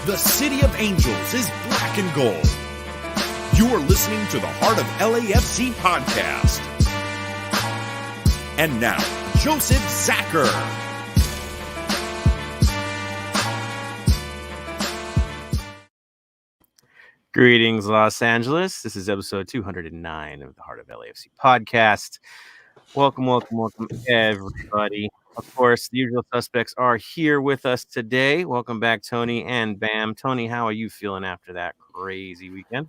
The City of Angels is black and gold. You are listening to the Heart of LAFC Podcast. And now, Joseph Zacher. Greetings, Los Angeles. This is episode 209 of the Heart of LAFC Podcast. Welcome, everybody. Of course, the usual suspects are here with us today. Welcome back, Tony and Bam. Tony, how are you feeling after that crazy weekend?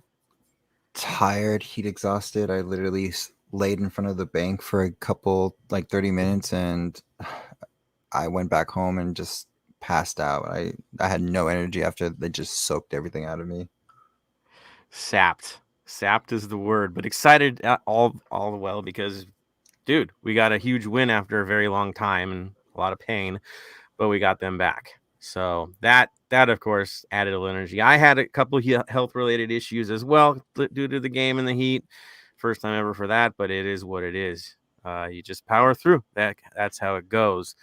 Tired, heat exhausted. I literally laid in front of the bank for a couple, 30 minutes, and I went back home and just passed out. I had no energy after they just soaked everything out of me. Sapped is the word, but excited all the well because, dude, we got a huge win after a very long time and a lot of pain, but we got them back. So that of course added a little energy. I had a couple of health related issues as well due to the game and the heat. First time ever for that, but it is what it is. You just power through. That's how it goes.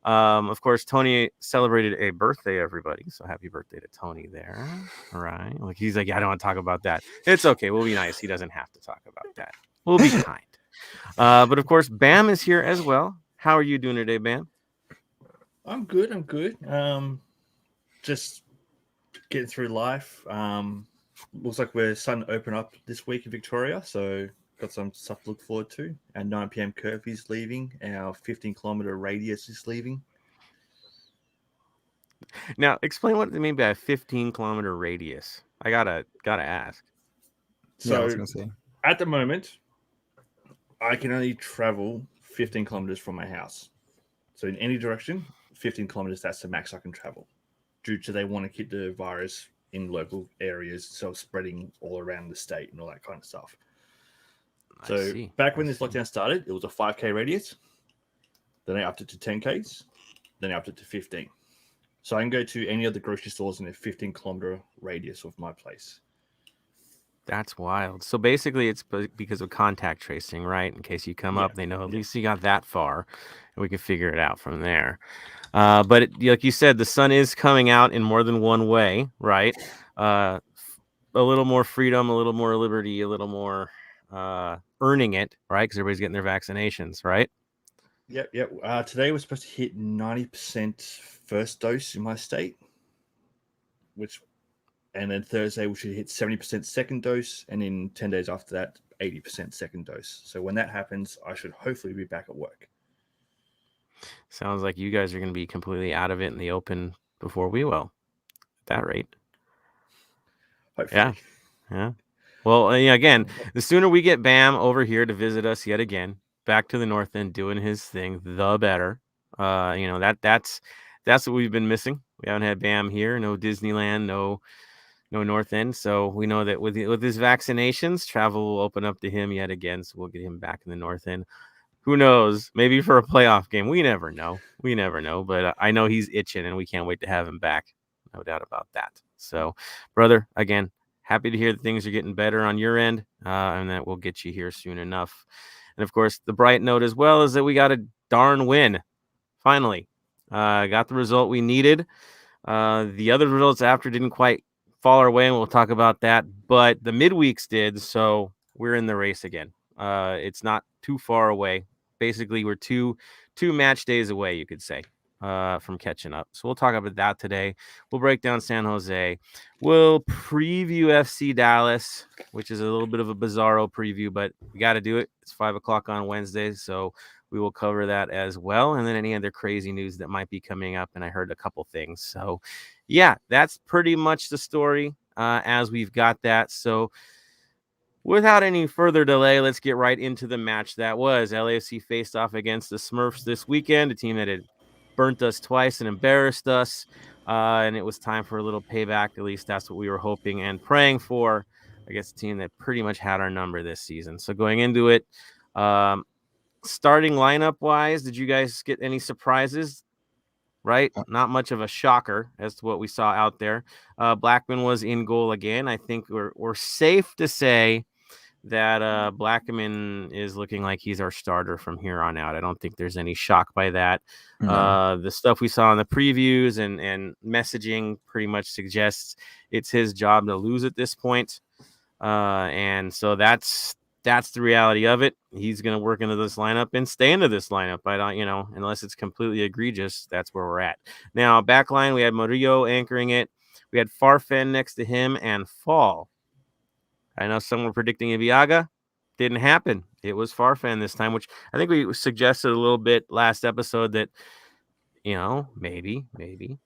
Of course, Tony celebrated a birthday, everybody. So happy birthday to Tony there. All right. He's like, I don't want to talk about that. It's okay. We'll be nice. He doesn't have to talk about that. We'll be kind. But of course, Bam is here as well. How are you doing today, Bam? I'm good. Just getting through life. Looks like we're starting to open up this week in Victoria. So got some stuff to look forward to. Our 9 p.m. curfew is leaving. Our 15-kilometer radius is leaving. Now, explain what they mean by a 15-kilometer radius. I gotta ask. So, I was gonna say. At the moment, I can only travel 15 kilometers from my house. So in any direction, 15 kilometers, that's the max I can travel. Due to they want to keep the virus in local areas, so spreading all around the state and all that kind of stuff. So back when this lockdown started, it was a 5K radius. Then I upped it to 10Ks. Then I upped it to 15. So I can go to any of the grocery stores in a 15-kilometer radius of my place. That's wild. So basically, it's because of contact tracing, right? In case you come up, they know at least you got that far, and we can figure it out from there. But like you said, the sun is coming out in more than one way, right? A little more freedom, a little more liberty, a little more earning it, right? Because everybody's getting their vaccinations, right? Yep. Today we're supposed to hit 90% first dose in my state, and then Thursday we should hit 70% second dose, and in 10 days after that, 80% second dose. So when that happens, I should hopefully be back at work. Sounds like you guys are going to be completely out of it in the open before we will. At that rate. Hopefully. Yeah. Well, again, the sooner we get Bam over here to visit us yet again, back to the North End doing his thing, the better. That's what we've been missing. We haven't had Bam here, no Disneyland, no North End. So we know that with his vaccinations, travel will open up to him yet again. So we'll get him back in the North End. Who knows? Maybe for a playoff game. We never know. But I know he's itching, and we can't wait to have him back. No doubt about that. So, brother, again, happy to hear that things are getting better on your end, and that we'll get you here soon enough. And, of course, the bright note as well is that we got a darn win. Finally. Got the result we needed. The other results after didn't quite fall our way, and we'll talk about that. But the midweeks did, so we're in the race again. It's not too far away. Basically, we're two match days away, you could say, from catching up. So we'll talk about that today. We'll break down San Jose. We'll preview FC Dallas, which is a little bit of a bizarro preview, but we got to do it. It's 5:00 on Wednesdays, so we will cover that as well. And then any other crazy news that might be coming up. And I heard a couple things. So, yeah, that's pretty much the story as we've got that. So, without any further delay, let's get right into the match that was. LAFC faced off against the Smurfs this weekend, a team that had burnt us twice and embarrassed us. And it was time for a little payback. At least that's what we were hoping and praying for against a team that pretty much had our number this season. So going into it, starting lineup-wise, did you guys get any surprises? Right? Not much of a shocker as to what we saw out there. Blackman was in goal again. I think we're safe to say that Blackman is looking like he's our starter from here on out. I don't think there's any shock by that. No. The stuff we saw in the previews and messaging pretty much suggests it's his job to lose at this point. And so that's the reality of it. He's going to work into this lineup and stay into this lineup. I don't, unless it's completely egregious, that's where we're at. Now, backline, we had Murillo anchoring it. We had Farfan next to him and Fall. I know some were predicting Ibiaga. Didn't happen. It was Farfan this time, which I think we suggested a little bit last episode that, maybe.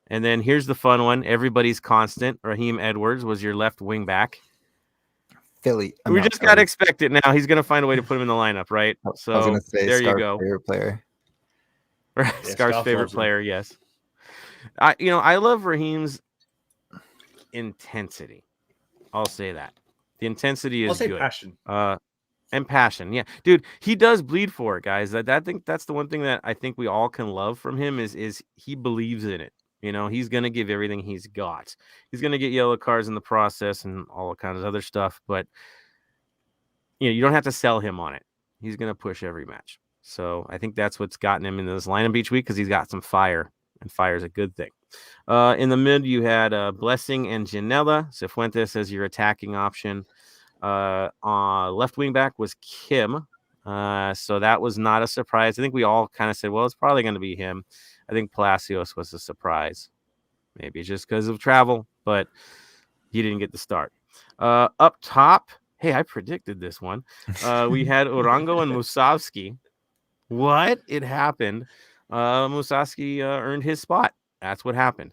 And then here's the fun one. Everybody's constant. Raheem Edwards was your left wing back. Philly. We just got to expect it now. He's going to find a way to put him in the lineup, right? So I was going to say there Scar's you go. favorite player. Scar's favorite player, yes. I love Raheem's intensity. I'll say that. The intensity is good. Passion. And passion. Yeah. Dude, he does bleed for it, guys. I think that's the one thing that I think we all can love from him is he believes in it. He's going to give everything he's got. He's going to get yellow cards in the process and all kinds of other stuff, but you don't have to sell him on it. He's going to push every match. So I think that's what's gotten him into this lineup each week because he's got some fire, and fire is a good thing. In the mid, you had Blessing and Janela. Cifuentes as your attacking option. Left wing back was Kim. So that was not a surprise. I think we all kind of said, well, it's probably going to be him. I think Palacios was a surprise. Maybe just because of travel, but he didn't get the start. Up top, hey, I predicted this one. We had Orango and Musovski. What? It happened. Musovski earned his spot. That's what happened.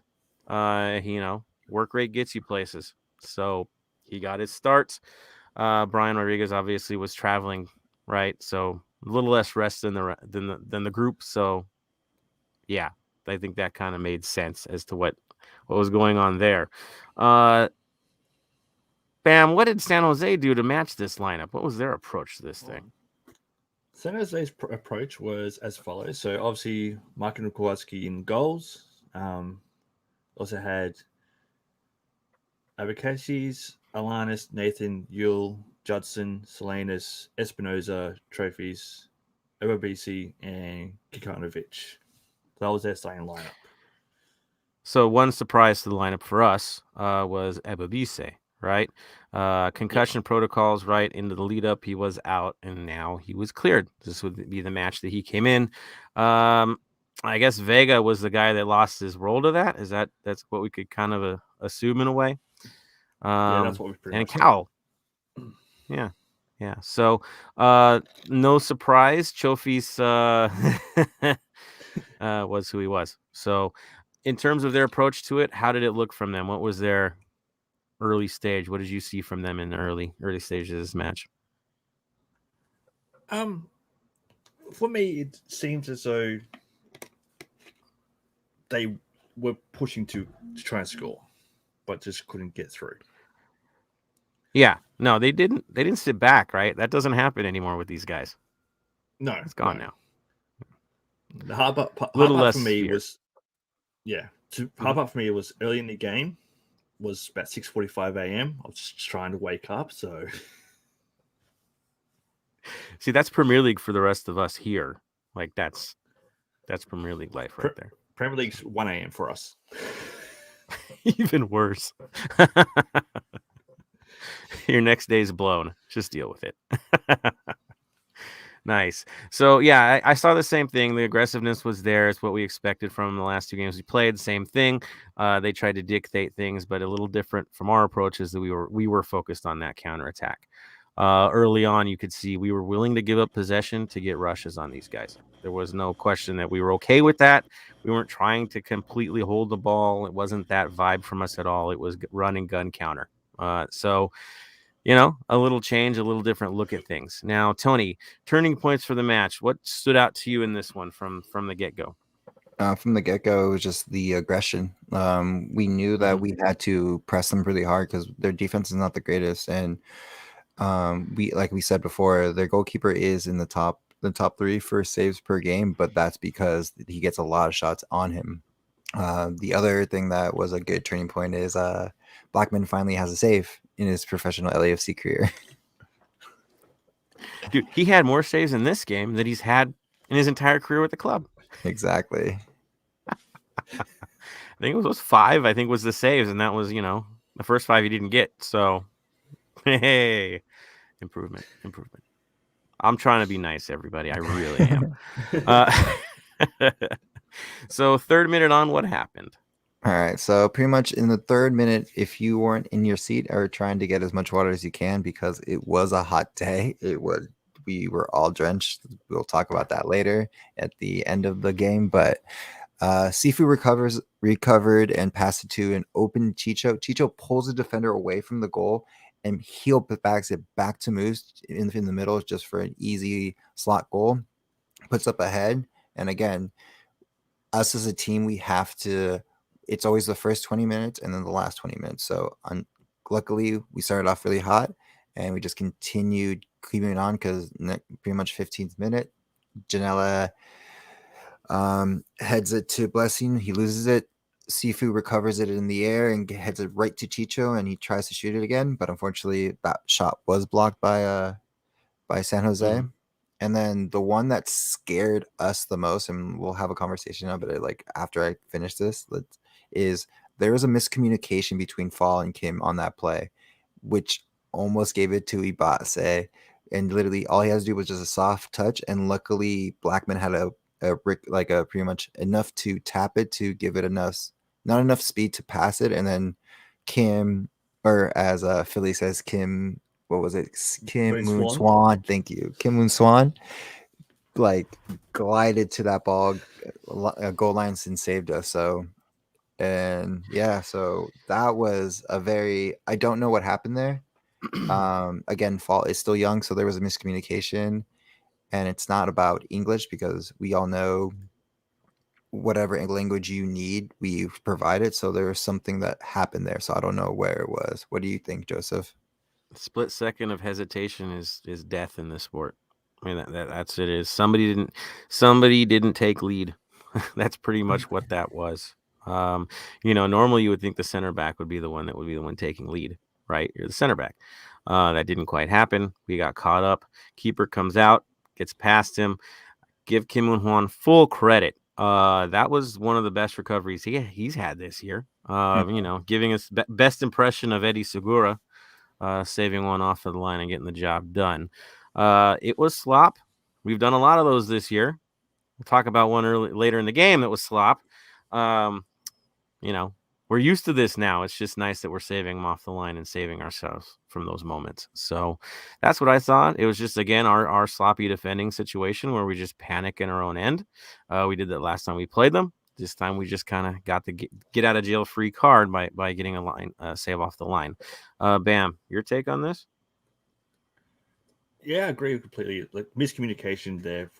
Work rate gets you places. So he got his starts. Brian Rodriguez obviously was traveling, right? So a little less rest than the group. So yeah, I think that kind of made sense as to what was going on there. Bam, what did San Jose do to match this lineup? What was their approach to this thing? San Jose's approach was as follows. So obviously, Markin Kowalski in goals. Also had Abakashis, Alanis, Nathan, Yule, Judson, Salinas, Espinoza, Trophies, Obabisi, and Kikanovic. That was their starting lineup. So one surprise to the lineup for us was Ebabise, right? Concussion protocols, right? Into the lead up, he was out, and now he was cleared. This would be the match that he came in. I guess Vega was the guy that lost his role to that. That's what we could kind of assume in a way. That's what we pretty and much Cowell. Yeah. So no surprise, Chofis was who he was. So in terms of their approach to it, how did it look from them? What was their early stage? What did you see from them in the early stages of this match? For me, it seems as though they were pushing to try and score, but just couldn't get through. Yeah, no, they didn't sit back, right? That doesn't happen anymore with these guys. No, it's gone now. The hard part for me was, hard part for me was early in the game. Was about 6:45 a.m. I was just trying to wake up. So, see, that's Premier League for the rest of us here. Like that's Premier League life right there. Premier League's 1 a.m. for us. Even worse. Your next day's blown. Just deal with it. Nice. So, yeah, I saw the same thing. The aggressiveness was there. It's what we expected from the last two games we played. Same thing. They tried to dictate things, but a little different from our approaches that we were focused on that counterattack. Early on, you could see we were willing to give up possession to get rushes on these guys. There was no question that we were okay with that. We weren't trying to completely hold the ball. It wasn't that vibe from us at all. It was run and gun counter. So, a little change, a little different look at things. Now, Tony, turning points for the match. What stood out to you in this one from the get-go? From the get-go, it was just the aggression. We knew that we had to press them really hard because their defense is not the greatest. And like we said before, their goalkeeper is in the top 3 for saves per game, but that's because he gets a lot of shots on him. The other thing that was a good turning point is Blackman finally has a save in his professional LAFC career. Dude, he had more saves in this game than he's had in his entire career with the club. Exactly. I think it was 5, I think was the saves, and that was, the first 5 he didn't get. So, hey, improvement. I'm trying to be nice, everybody. I really am. So 3rd minute on, what happened? All right. So pretty much in the 3rd minute, if you weren't in your seat or trying to get as much water as you can, because it was a hot day, we were all drenched. We'll talk about that later at the end of the game. But Sifu recovered and passed it to an open Chicho. Chicho pulls the defender away from the goal and heel backs it back to Moose in the middle just for an easy slot goal. Puts up ahead. And again, us as a team, we have to, it's always the first 20 minutes and then the last 20 minutes. So luckily, we started off really hot and we just continued keeping it on because pretty much 15th minute, Janela heads it to Blessing. He loses it. Sifu recovers it in the air and heads it right to Chicho, and he tries to shoot it again. But unfortunately, that shot was blocked by San Jose. Mm-hmm. And then the one that scared us the most, and we'll have a conversation about it like after I finish this, is there was a miscommunication between Fall and Kim on that play, which almost gave it to Ibase. And literally all he has to do was just a soft touch. And luckily Blackman had a pretty much enough to tap it to give it not enough speed to pass it. And then Kim, or as Philly says, Kim, what was it? Kim Moon Swan. Thank you. Kim Moon Swan glided to that ball, goal lines, and saved us. So, and yeah, so that was I don't know what happened there. Again, Fall is still young, so there was a miscommunication, and it's not about English because we all know whatever language you need, we provide it. So there was something that happened there. So I don't know where it was. What do you think, Joseph? Split second of hesitation is death in this sport. I mean, that's it is. Somebody didn't take lead. That's pretty much what that was. Normally you would think the center back would be the one taking lead, right? You're the center back. That didn't quite happen. We got caught up. Keeper comes out, gets past him. Give Kim Moon-hwan full credit. That was one of the best recoveries he's had this year. Giving us best impression of Eddie Segura. Saving one off of the line and getting the job done. It was slop. We've done a lot of those this year. We'll talk about one later in the game that was slop. We're used to this now. It's just nice that we're saving them off the line and saving ourselves from those moments. So that's what I thought. It was just, again, our sloppy defending situation where we just panic in our own end. We did that last time we played them. This time we just kind of got the get out of jail free card by getting a save off the line. Bam, your take on this? Yeah, I agree completely. Like miscommunication there.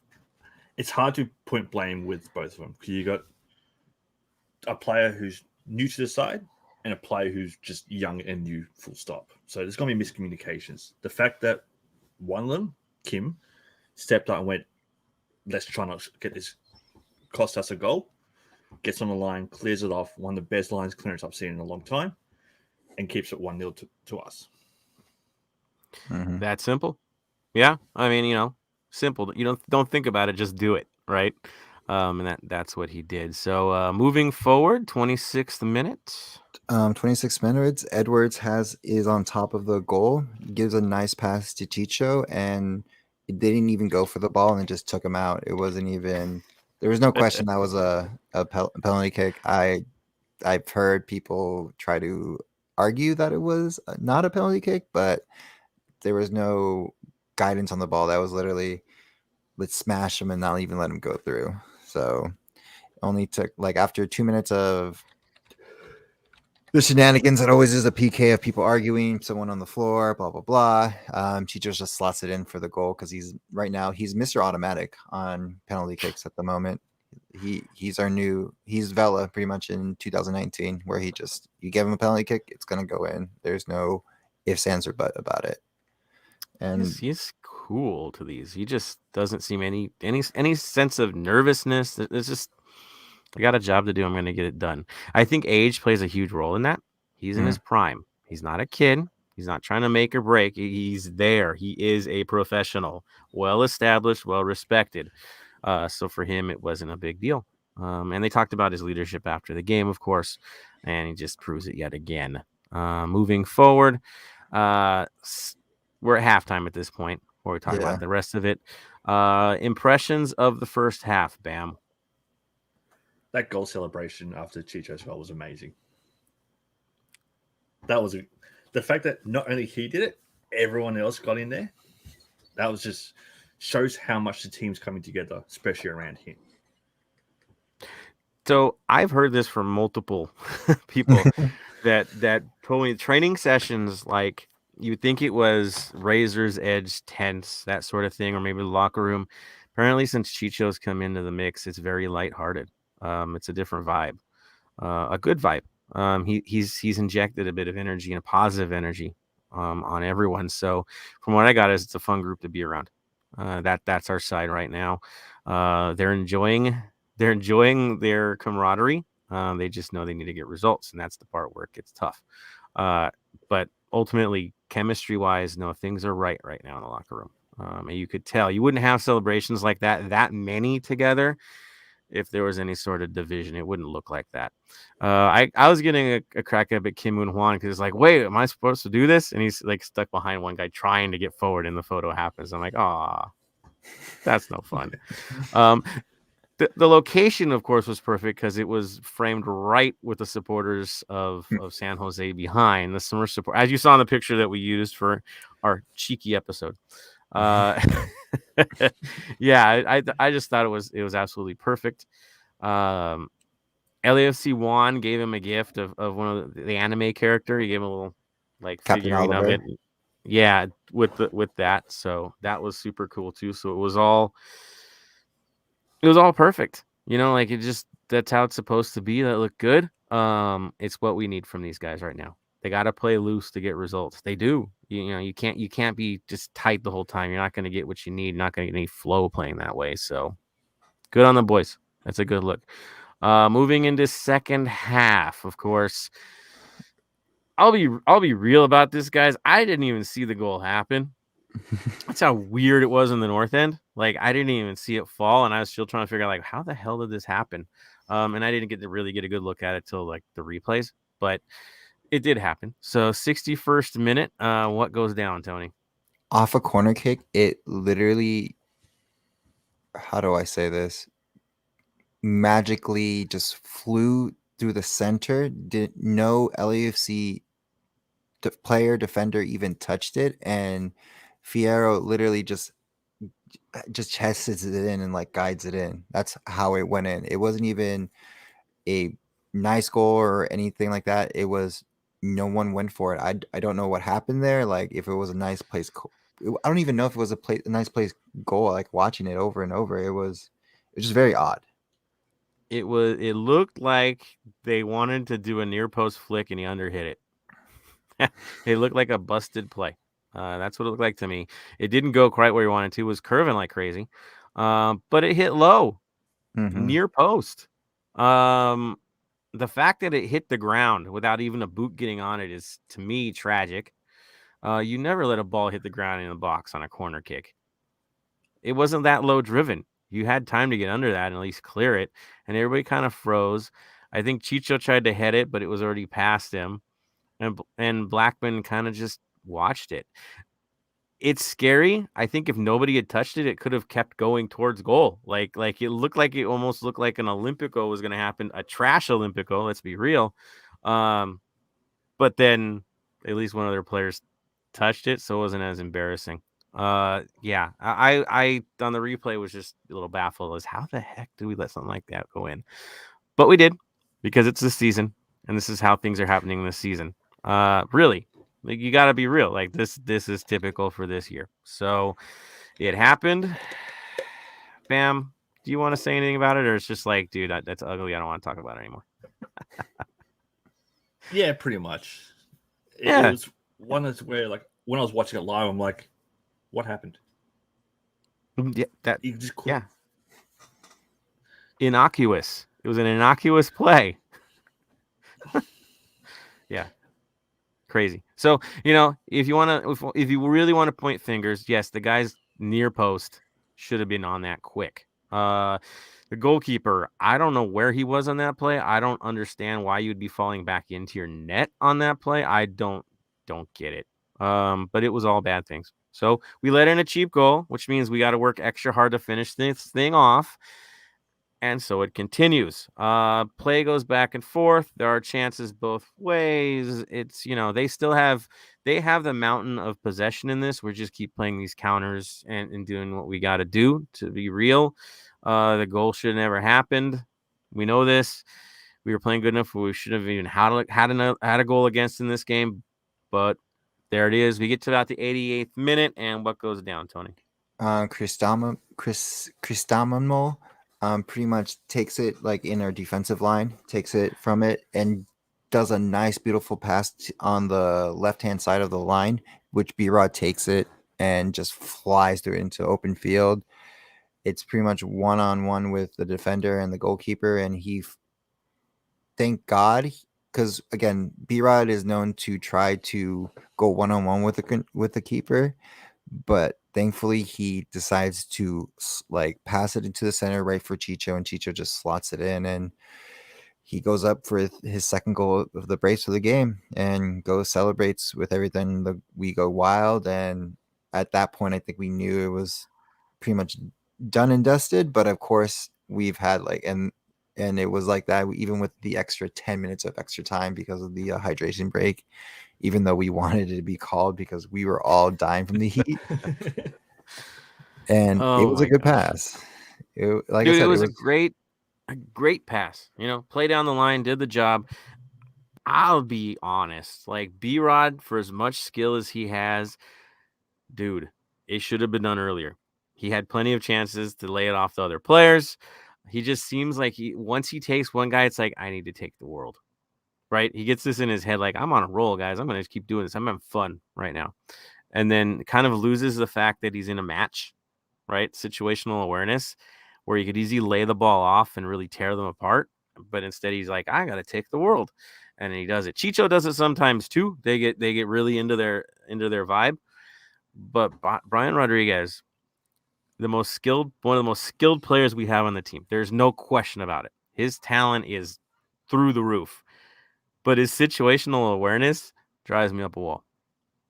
It's hard to point blame with both of them because you got a player who's new to the side and a player who's just young and new, full stop. So there's going to be miscommunications. The fact that one of them, Kim, stepped up and went, let's try not to get this cost us a goal. Gets on the line, clears it off. One of the best lines clearance I've seen in a long time, and keeps it 1-0 to us. Mm-hmm. That simple. Yeah, I mean, simple. You don't think about it, just do it, right? And that's what he did. So moving forward, 26th minute. 26 minutes. Edwards is on top of the goal. Gives a nice pass to Chicho, and they didn't even go for the ball and just took him out. It wasn't even. There was no question that was a penalty kick. I've heard people try to argue that it was not a penalty kick, but there was no guidance on the ball. That was literally, let's smash him and not even let him go through. So only took after 2 minutes of the shenanigans that always is a PK of people arguing, someone on the floor, blah, blah, blah. Chicho just slots it in for the goal because he's Mr. Automatic on penalty kicks at the moment. He's Vela pretty much in 2019, where you give him a penalty kick, it's going to go in. There's no ifs, ands, or but about it. And he's cool to these. He just doesn't seem any sense of nervousness. It's just, I got a job to do. I'm going to get it done. I think age plays a huge role in that. He's in his prime. He's not a kid. He's not trying to make or break. He's there. He is a professional, well established, well respected. So for him, it wasn't a big deal. And they talked about his leadership after the game, of course, and he just proves it yet again. Moving forward, we're at halftime at this point before we talk about the rest of it. Impressions of the first half, Bam. That goal celebration after Chicho's goal was amazing. That was the fact that not only he did it, everyone else got in there. That was just shows how much the team's coming together, especially around him. So I've heard this from multiple people that told me training sessions, like you would think it was razor's edge tense, that sort of thing, or maybe the locker room. Apparently, since Chicho's come into the mix, it's very lighthearted. It's a different vibe, a good vibe. He's injected a bit of energy and a positive energy on everyone. So from what I got, is it's a fun group to be around. That's our side right now. They're enjoying their camaraderie. They just know they need to get results, and that's the part where it gets tough. But ultimately, chemistry-wise, no, things are right now in the locker room. And you could tell you wouldn't have celebrations like that many together if there was any sort of division. It wouldn't look like that. I was getting a crack up at Kim Moon-hwan because it's like, wait, am I supposed to do this? And he's like stuck behind one guy trying to get forward, and the photo happens. I'm like, ah, that's no fun. The location, of course, was perfect because it was framed right with the supporters of San Jose behind the summer support, as you saw in the picture that we used for our cheeky episode. Yeah, I just thought it was absolutely perfect. LAFC Juan gave him a gift of one of the anime character. He gave him a little like Captain figurine of Oliver. it. Yeah, with that. So that was super cool too. So it was all perfect. You know, like that's how it's supposed to be. That looked good. It's what we need from these guys right now. They got to play loose to get results. They do. You know, you can't be just tight the whole time. You're not going to get what you need. You're not going to get any flow playing that way. So good on the boys. That's a good look. Moving into second half, of course. I'll be real about this, guys. I didn't even see the goal happen. That's how weird it was in the north end. Like I didn't even see it fall, and I was still trying to figure out like how the hell did this happen? And I didn't get to really get a good look at it till like the replays, but it did happen. So 61st minute, what goes down, Tony? Off a corner kick, it literally, how do I say this? Magically just flew through the center. No LAFC player, defender even touched it, and Fierro literally just chests it in and like guides it in. That's how it went in. It wasn't even a nice goal or anything like that. It was no one went for it. I don't know what happened there. Like if it was a nice place, I don't even know if it was a nice place goal. Like watching it over and over, it was just very odd. It looked like they wanted to do a near post flick and he underhit it. It looked like a busted play. That's what it looked like to me. It didn't go quite where he wanted to. It was curving like crazy, but it hit low, near post. The fact that it hit the ground without even a boot getting on it is, to me, tragic. You never let a ball hit the ground in a box on a corner kick. It wasn't that low driven. You had time to get under that and at least clear it, and everybody kind of froze. I think Chicho tried to head it, but it was already past him. And Blackman kind of just watched it. It's scary. I think if nobody had touched it, it could have kept going towards goal. Like it almost looked like an Olympico was going to happen, a trash Olympico. Let's be real. But then at least one of their players touched it, so it wasn't as embarrassing. Yeah, I on the replay was just a little baffled as how the heck do we let something like that go in? But we did, because it's this season, and this is how things are happening this season. Really, like, you got to be real. Like this is typical for this year. So it happened. Bam. Do you want to say anything about it, or it's just like, dude, that's ugly. I don't want to talk about it anymore. Yeah, pretty much. It was one that's where, like, when I was watching it live, I'm like, what happened? Yeah, You just yeah. Innocuous. It was an innocuous play. Yeah. crazy. So, if you really want to point fingers, yes, the guys near post should have been on that quick. The goalkeeper, I don't know where he was on that play. I don't understand why you'd be falling back into your net on that play. I don't get it. But it was all bad things. So we let in a cheap goal, which means we got to work extra hard to finish this thing off. And so it continues. Play goes back and forth. There are chances both ways. It's, they have the mountain of possession in this. We just keep playing these counters and doing what we got to do to be real. The goal should have never happened. We know this. We were playing good enough where we should have even had a goal against in this game. But there it is. We get to about the 88th minute, and what goes down, Tony? Cristamo pretty much takes it like in our defensive line, takes it from it, and does a nice, beautiful pass on the left-hand side of the line, which B-Rod takes it and just flies through it into open field. It's pretty much one-on-one with the defender and the goalkeeper, and thank God, because again, B-Rod is known to try to go one-on-one with the keeper, but thankfully he decides to like pass it into the center right for Chicho, and Chicho just slots it in, and he goes up for his second goal of the brace of the game and celebrates with everything. We go wild, and at that point, I think we knew it was pretty much done and dusted. But of course, we've had and it was like that even with the extra 10 minutes of extra time because of the hydration break, even though we wanted it to be called because we were all dying from the heat. And it was a good pass. It was a great pass. Play down the line, did the job. I'll be honest, like B-Rod, for as much skill as he has, dude, it should have been done earlier. He had plenty of chances to lay it off the other players. He just seems like once he takes one guy, it's like, I need to take the world, right? He gets this in his head, like, I'm on a roll, guys. I'm going to just keep doing this. I'm having fun right now. And then kind of loses the fact that he's in a match, right? Situational awareness, where he could easily lay the ball off and really tear them apart. But instead he's like, I got to take the world. And he does it. Chicho does it sometimes too. They get really into their vibe. But Brian Rodriguez, one of the most skilled players we have on the team. There's no question about it. His talent is through the roof, but his situational awareness drives me up a wall,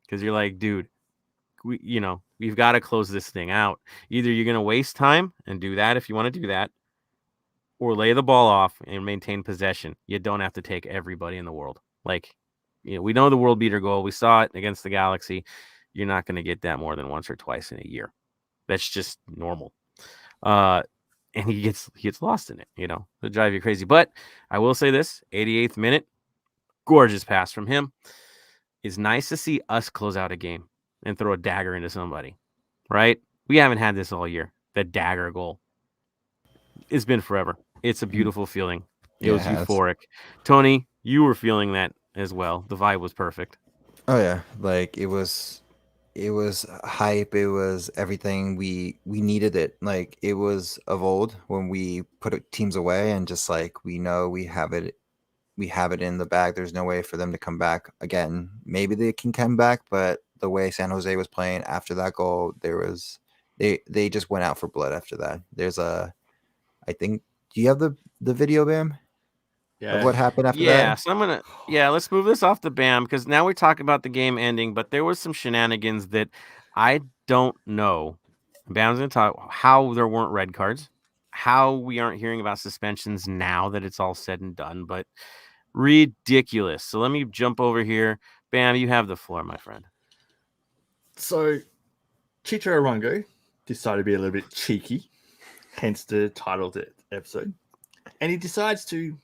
because you're like, dude, we've got to close this thing out. Either you're going to waste time and do that if you want to do that, or lay the ball off and maintain possession. You don't have to take everybody in the world. We know the world beater goal. We saw it against the Galaxy. You're not going to get that more than once or twice in a year. That's just normal. And he gets lost in it, it'll drive you crazy. But I will say this, 88th minute, gorgeous pass from him. It's nice to see us close out a game and throw a dagger into somebody, right? We haven't had this all year. The dagger goal. It's been forever. It's a beautiful feeling. It was euphoric. Tony, you were feeling that as well. The vibe was perfect. Oh yeah, it was hype. It was everything. We needed it. It was of old when we put teams away and just we know we have it in the bag. There's no way for them to come back again. Maybe they can come back, but the way San Jose was playing after that goal, they just went out for blood after that. I think, do you have the video, Bam? Yeah. Of what happened after that? So let's move this off the BAM, because now we talk about the game ending, but there was some shenanigans that I don't know. BAM's going to talk how there weren't red cards, how we aren't hearing about suspensions now that it's all said and done, but ridiculous. So let me jump over here. Bam, you have the floor, my friend. So Chicho Arango decided to be a little bit cheeky, hence the title of the episode, and he decides to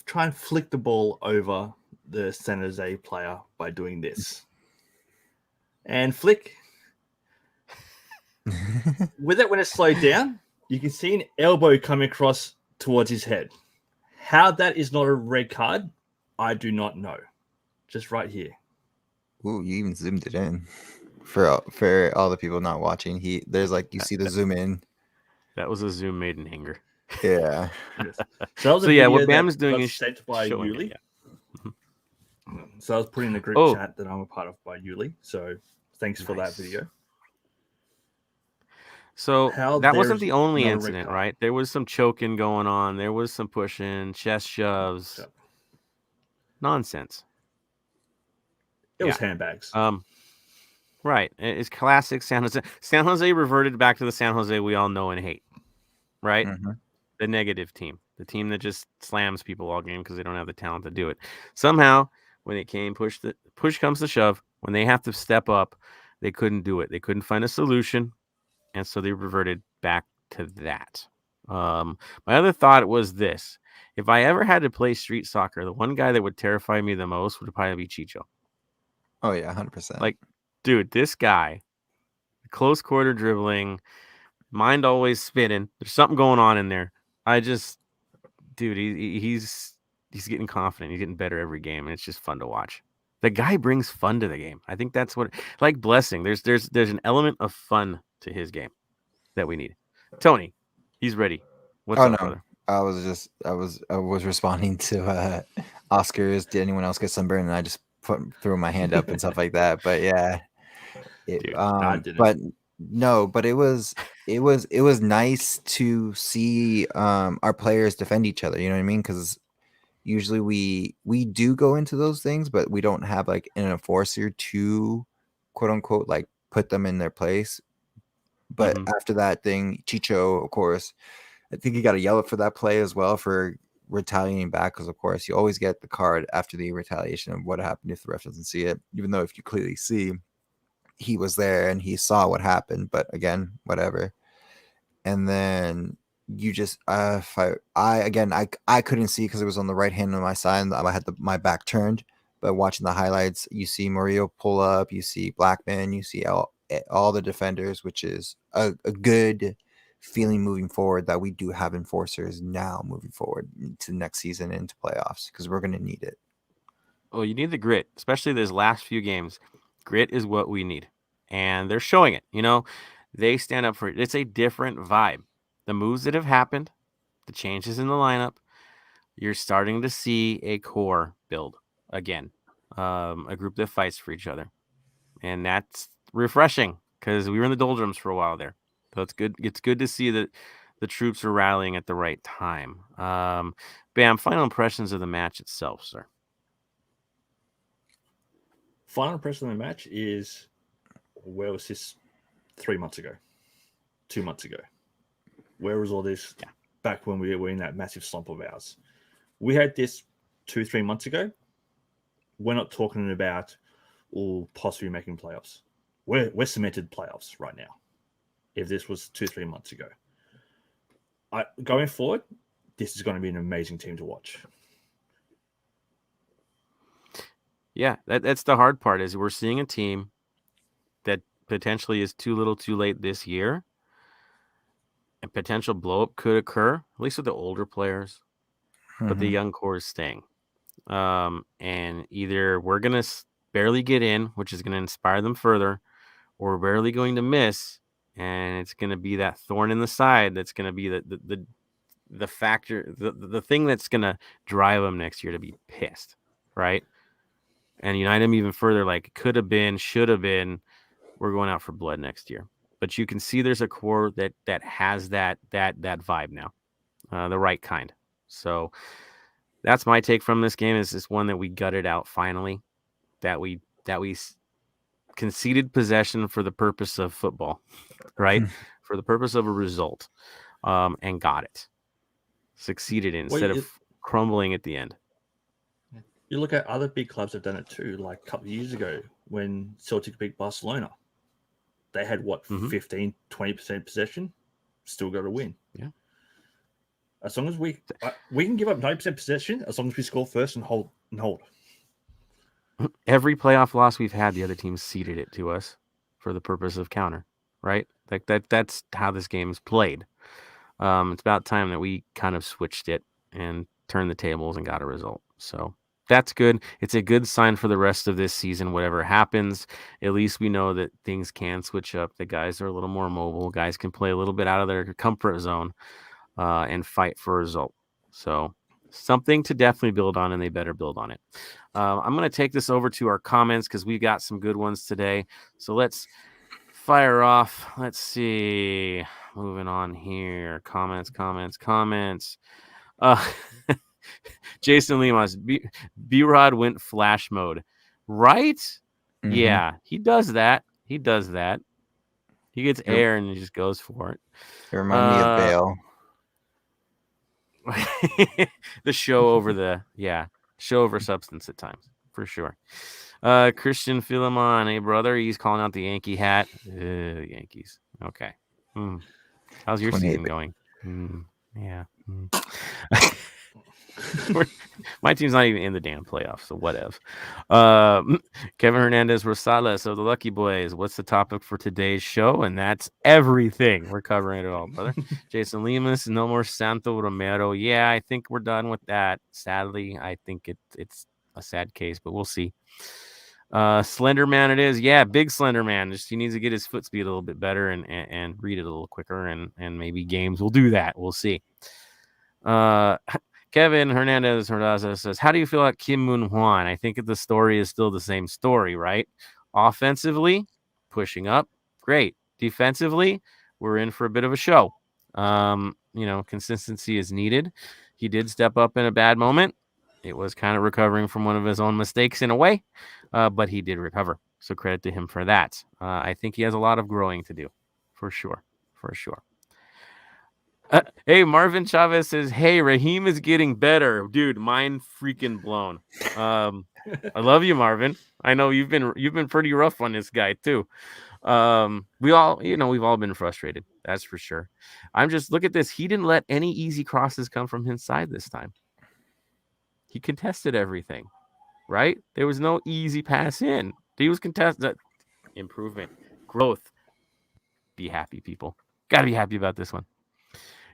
try and flick the ball over the San Jose player by doing this. And flick. With it, when it's slowed down, you can see an elbow coming across towards his head. How that is not a red card, I do not know. Just right here. Ooh, you even zoomed it in. For all the people not watching, there's you see the zoom in. That was a zoom made in anger. Yeah. Yes. So what Bam's doing is sent by showing Yuli. it, So I was putting in the group chat that I'm a part of by Yuli. So thanks for that video. So that wasn't the only incident, right? There was some choking going on. There was some pushing, chest shoves. Yep. Nonsense. It was handbags. Right. It's classic San Jose. San Jose reverted back to the San Jose we all know and hate, right? Mm-hmm. The negative team, the team that just slams people all game because they don't have the talent to do it. Somehow, when it came push comes to shove, when they have to step up, they couldn't do it. They couldn't find a solution, and so they reverted back to that. My other thought was this: if I ever had to play street soccer, the one guy that would terrify me the most would probably be Chicho. Oh yeah, 100%. Like, dude, this guy, close quarter dribbling, mind always spinning. There's something going on in there. Dude, he's getting confident. He's getting better every game, and it's just fun to watch. The guy brings fun to the game. I think that's what, like Blessing. There's an element of fun to his game that we need. Tony, he's ready. What's up, brother? I was responding to Oscar's. Did anyone else get sunburned? And I just threw my hand up and stuff like that. But yeah, I didn't. But no, but it was nice to see our players defend each other. You know what I mean? Because usually we do go into those things, but we don't have like an enforcer to quote unquote like put them in their place. But after that thing, Chicho, of course, I think he got a yellow for that play as well for retaliating back, because of course you always get the card after the retaliation of what happened if the ref doesn't see it, even though if you clearly see he was there and he saw what happened. But again, whatever. And then you just I couldn't see because it was on the right hand of my side. I had my back turned, but watching the highlights, you see Murillo pull up, you see Blackman, you see all the defenders, which is a good feeling moving forward that we do have enforcers now moving forward to next season into playoffs, because we're going to need it. Well, you need the grit, especially those last few games. Grit is what we need, and they're showing it. You know, they stand up for it. It's a different vibe. The moves that have happened, the changes in the lineup, you're starting to see a core build again, a group that fights for each other, and that's refreshing because we were in the doldrums for a while there. So it's good. It's good to see that the troops are rallying at the right time. Bam, final impressions of the match itself, sir. Final impression of the match is, where was this 3 months ago? 2 months ago? Where was all this back when we were in that massive slump of ours? We had this 2-3 months ago. We're not talking about possibly making playoffs. We're cemented playoffs right now. If this was 2-3 months ago, going forward, this is going to be an amazing team to watch. Yeah, that's the hard part, is we're seeing a team that potentially is too little too late this year. And potential blow-up could occur, at least with the older players. But the young core is staying. And either we're going to barely get in, which is going to inspire them further, or we're barely going to miss, and it's going to be that thorn in the side that's going to be the factor, the thing that's going to drive them next year to be pissed, right? And unite them even further, like could have been, should have been. We're going out for blood next year. But you can see there's a core that has that vibe now, the right kind. So that's my take from this game. Is this one that we gutted out finally, that we conceded possession for the purpose of football, right? For the purpose of a result, and got it. Succeeded instead of crumbling at the end. You look at other big clubs have done it too, like a couple of years ago when Celtic beat Barcelona. They had 15, 20% possession, still got to win. Yeah. As long as we can give up 90% possession, as long as we score first and hold. Every playoff loss we've had, the other team ceded it to us for the purpose of counter, right? Like that's how this game is played. It's about time that we kind of switched it and turned the tables and got a result. So that's good. It's a good sign for the rest of this season. Whatever happens, at least we know that things can switch up. The guys are a little more mobile. Guys can play a little bit out of their comfort zone and fight for a result. So something to definitely build on, and they better build on it. I'm going to take this over to our comments because we got some good ones today. So let's fire off. Let's see. Moving on here. Comments. Jason Lemas, B-Rod went flash mode. Right? Mhm. Yeah, he does that. He gets air and he just goes for it. It reminded me of Bale. The show over substance at times, for sure. Christian Philemon, hey brother, he's calling out the Yankee hat. Yankees. Okay. How's your season going? Yeah. My team's not even in the damn playoffs, so whatever. Kevin Hernandez Rosales of the Lucky Boys. What's the topic for today's show? And that's everything. We're covering it all, brother. Jason Lemus, no more Santo Romero. Yeah, I think we're done with that. Sadly, I think it's a sad case, but we'll see. Slender Man it is. Yeah, big Slender Man. Just he needs to get his foot speed a little bit better and read it a little quicker, and maybe games will do that. We'll see. Kevin Hernandez says, how do you feel about Kim Moon Hwan? I think the story is still the same story, right? Offensively, pushing up, great. Defensively, we're in for a bit of a show. Consistency is needed. He did step up in a bad moment. It was kind of recovering from one of his own mistakes in a way, but he did recover. So credit to him for that. I think he has a lot of growing to do, for sure. Hey, Marvin Chavez says, hey, Raheem is getting better. Dude, mind freaking blown. I love you, Marvin. I know you've been pretty rough on this guy too. We've all been frustrated. That's for sure. Look at this. He didn't let any easy crosses come from inside this time. He contested everything, right? There was no easy pass in. He was contested. Improvement, growth. Be happy, people. Gotta be happy about this one.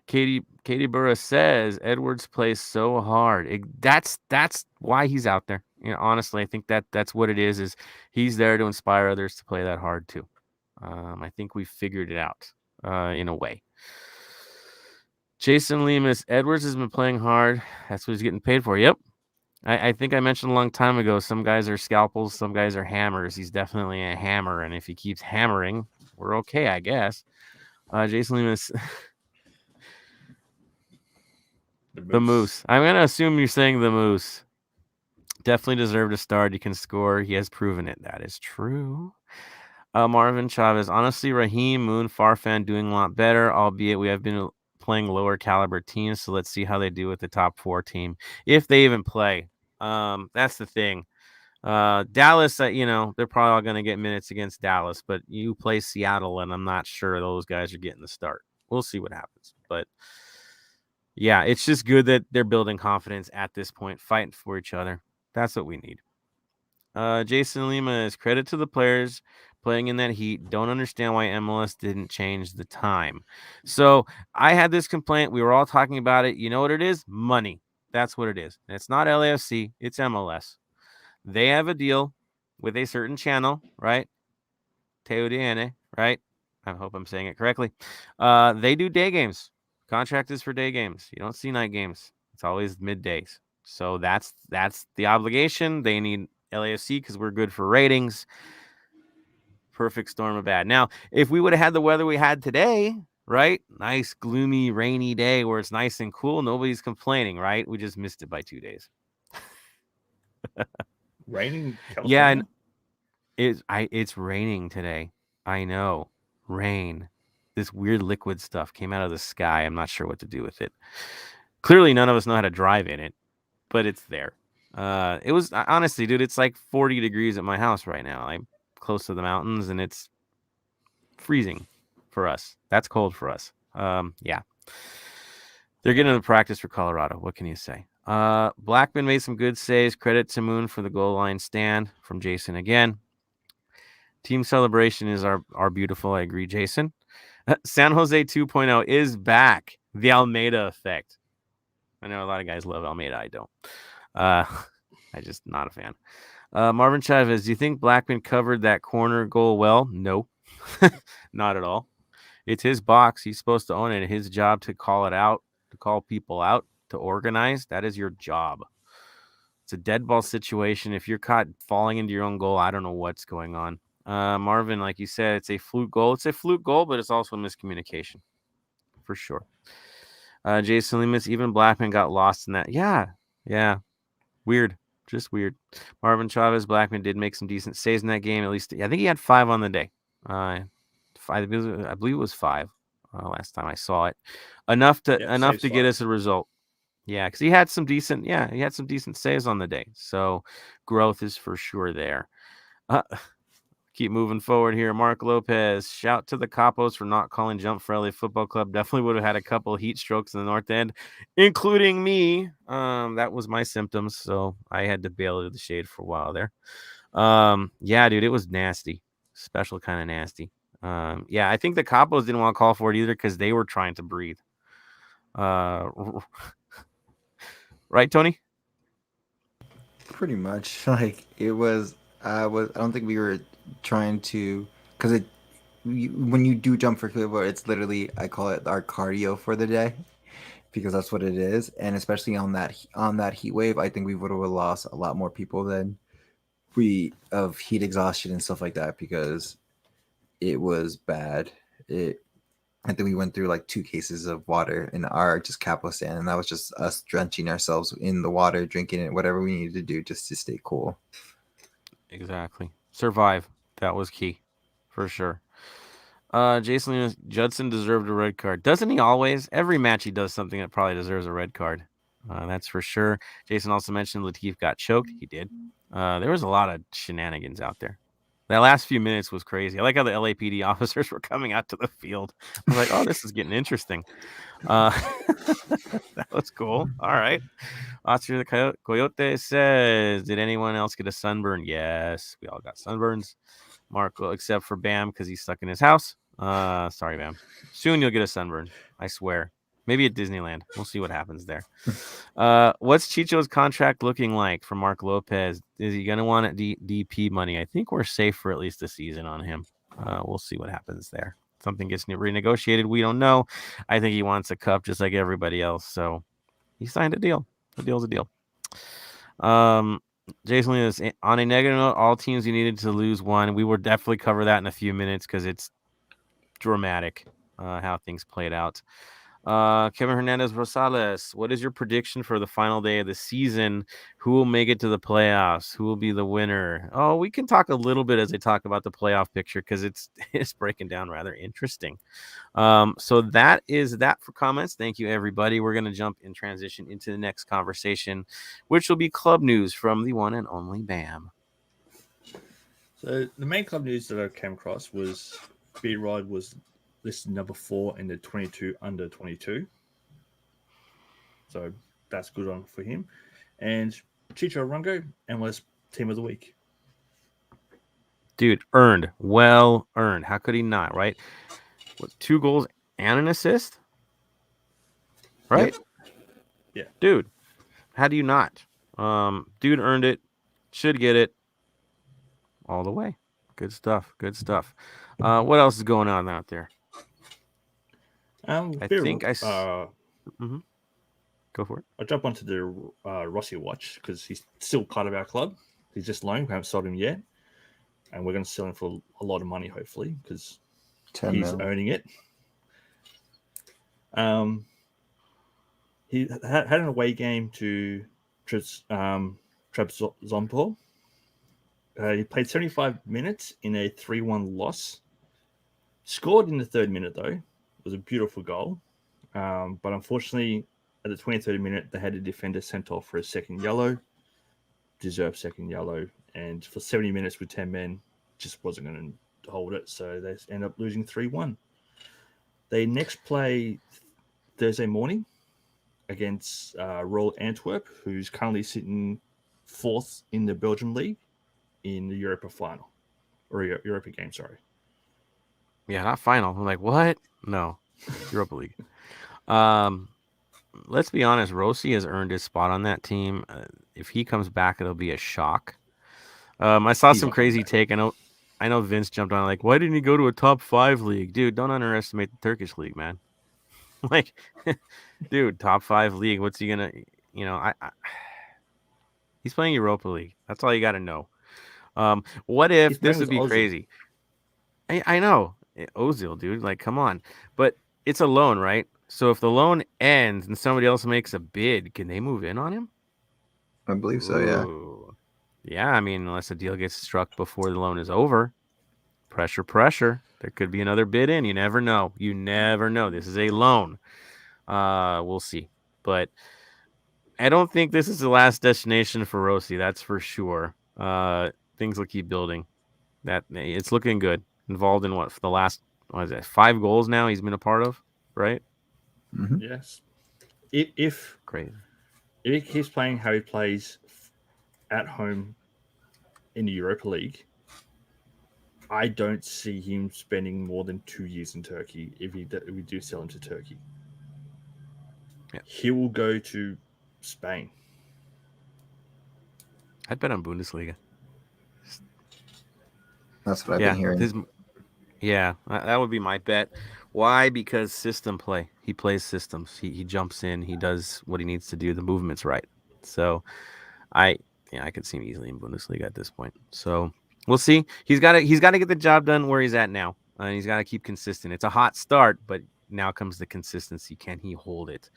Katie Burra says Edwards plays so hard. That's why he's out there. Honestly, I think that's what it is he's there to inspire others to play that hard too. I think we figured it out in a way. Jason Lemus, Edwards has been playing hard. That's what he's getting paid for. Yep. I think I mentioned a long time ago, some guys are scalpels, some guys are hammers. He's definitely a hammer, and if he keeps hammering, we're okay, I guess. Jason Lemus... The Moose. I'm going to assume you're saying the Moose. Definitely deserved a start. He can score. He has proven it. That is true. Marvin Chavez. Honestly, Raheem, Moon, Farfan doing a lot better, albeit we have been playing lower caliber teams. So let's see how they do with the top 4 team. If they even play. That's the thing. Dallas, they're probably all going to get minutes against Dallas. But you play Seattle, and I'm not sure those guys are getting the start. We'll see what happens. But... yeah, it's just good that they're building confidence at this point, fighting for each other. That's what we need. Jason Lima is credit to the players playing in that heat. Don't understand why MLS didn't change the time. So I had this complaint. We were all talking about it. You know what it is? Money. That's what it is. And it's not LAFC. It's MLS. They have a deal with a certain channel, right? TUDN, right? I hope I'm saying it correctly. They do day games. Contract is for day games. You don't see night games. It's always middays. So that's the obligation. They need LAFC because we're good for ratings. Perfect storm of bad. Now, if we would have had the weather we had today, right? Nice, gloomy, rainy day where it's nice and cool. Nobody's complaining, right? We just missed it by 2 days. Raining? California? Yeah, it's raining today. I know. Rain. This weird liquid stuff came out of the sky. I'm not sure what to do with it. Clearly, none of us know how to drive in it, but it's there. It was honestly, dude, it's like 40 degrees at my house right now. I'm close to the mountains, and it's freezing for us. That's cold for us. Yeah. They're getting into practice for Colorado. What can you say? Blackman made some good saves. Credit to Moon for the goal line stand from Jason again. Team celebration is our beautiful. I agree, Jason. San Jose 2.0 is back. The Almeida effect. I know a lot of guys love Almeida. I don't. I just not a fan. Marvin Chavez, do you think Blackman covered that corner goal well? No, not at all. It's his box. He's supposed to own it. His job to call it out, to call people out. to organize. That is your job. It's a dead ball situation. If you're caught falling into your own goal, I don't know what's going on. Marvin, like you said, it's a fluke goal. It's a fluke goal, but it's also a miscommunication for sure. Jason Lemus, even Blackman got lost in that. Yeah. Weird. Just weird. Marvin Chavez, Blackman did make some decent saves in that game. At least, I think he had 5 on the day. I believe it was 5 last time I saw it. Enough to get us a result. Yeah, because he had some decent saves on the day. So growth is for sure there. Keep moving forward here. Mark Lopez, shout to the Capos for not calling jump for LA Football Club. Definitely would have had a couple of heat strokes in the north end, including me. That was my symptoms, so I had to bail to the shade for a while there. Yeah, dude, it was nasty. Special kind of nasty. Yeah, I think the Capos didn't want to call for it either because they were trying to breathe. Right, Tony? Pretty much. Like it was. I don't think we were trying to, because when you do jump for Cleveland, it's literally, I call it our cardio for the day, because that's what it is. And especially on that heat wave, I think we would have lost a lot more people than of heat exhaustion and stuff like that, because it was bad. I think we went through like 2 cases of water in our just capo stand, and that was just us drenching ourselves in the water, drinking it, whatever we needed to do just to stay cool. Exactly. Survive. That was key for sure. Jason Judson deserved a red card. Doesn't he always? Every match he does something that probably deserves a red card. That's for sure. Jason also mentioned Latif got choked. He did. There was a lot of shenanigans out there. That last few minutes was crazy. I like how the LAPD officers were coming out to the field. I was like, oh, this is getting interesting. That was cool. All right. Oscar the Coyote says, did anyone else get a sunburn? Yes, we all got sunburns. Marco, except for Bam, because he's stuck in his house. Sorry, Bam. Soon you'll get a sunburn. I swear. Maybe at Disneyland. We'll see what happens there. What's Chicho's contract looking like for Mark Lopez? Is he going to want DP money? I think we're safe for at least a season on him. We'll see what happens there. Something gets renegotiated. We don't know. I think he wants a cup just like everybody else. So he signed a deal. A deal's a deal. Jason Lee is on a negative note. All teams you needed to lose one. We will definitely cover that in a few minutes because it's dramatic how things played out. Kevin Hernandez Rosales, what is your prediction for the final day of the season? Who will make it to the playoffs? Who will be the winner? Oh, we can talk a little bit as I talk about the playoff picture because it's breaking down rather interesting. So that is that for comments. Thank you, everybody. We're going to jump and transition into the next conversation, which will be club news from the one and only Bam. So the main club news that I came across was B-Rod was listed number 4 in the 22 under 22. So that's good on for him. And Chicho Arango, MLS Team of the Week. Dude, earned. Well earned. How could he not, right? What, 2 goals and an assist? Right? Yep. Yeah. Dude, how do you not? Dude earned it. Should get it. All the way. Good stuff. Good stuff. What else is going on out there? I think I. Go for it. I'll jump onto the Rossi watch because he's still part of our club. He's just loaned. We haven't sold him yet. And we're going to sell him for a lot of money, hopefully, because he's owning it. He had an away game to Trabzonspor. He played 75 minutes in a 3-1 loss. Scored in the 3rd minute, though. It was a beautiful goal. But unfortunately, at the 23rd minute, they had a defender sent off for a second yellow. Deserved second yellow. And for 70 minutes with 10 men, just wasn't going to hold it. So they end up losing 3-1. They next play Thursday morning against Royal Antwerp, who's currently sitting 4th in the Belgium League in the Europa final. Or Europa game, sorry. Yeah, not final. I'm like, what? No, Europa League. Let's be honest. Rossi has earned his spot on that team. If he comes back, it'll be a shock. I saw some crazy take. I know Vince jumped on like, why didn't he go to a top 5 league? Dude, don't underestimate the Turkish league, man. Like, dude, top 5 league. What's he gonna? He's playing Europa League. That's all you got to know. What He's if playing this with would be Ozil. crazy? I know Ozil, dude. Like, come on. But it's a loan, right? So if the loan ends and somebody else makes a bid, can they move in on him? I believe so. Yeah. Ooh. Yeah, I mean, unless a deal gets struck before the loan is over. Pressure. There could be another bid in. You never know. This is a loan. We'll see. But I don't think this is the last destination for Rossi. That's for sure. Things will keep building. That it's looking good. Involved in what for the last 5 goals now he's been a part of, right? Mm-hmm. Yes. If Great. he keeps playing how he plays at home in the Europa League, I don't see him spending more than 2 years in Turkey if we do sell him to Turkey. Yeah. He will go to Spain. I'd bet on Bundesliga. That's what I've been hearing. That would be my bet. Why? Because system play. He plays systems. He jumps in. He does what he needs to do. The movement's right. So I could see him easily in Bundesliga at this point. So we'll see. He's got to get the job done where he's at now. And he's got to keep consistent. It's a hot start, but now comes the consistency. Can he hold it?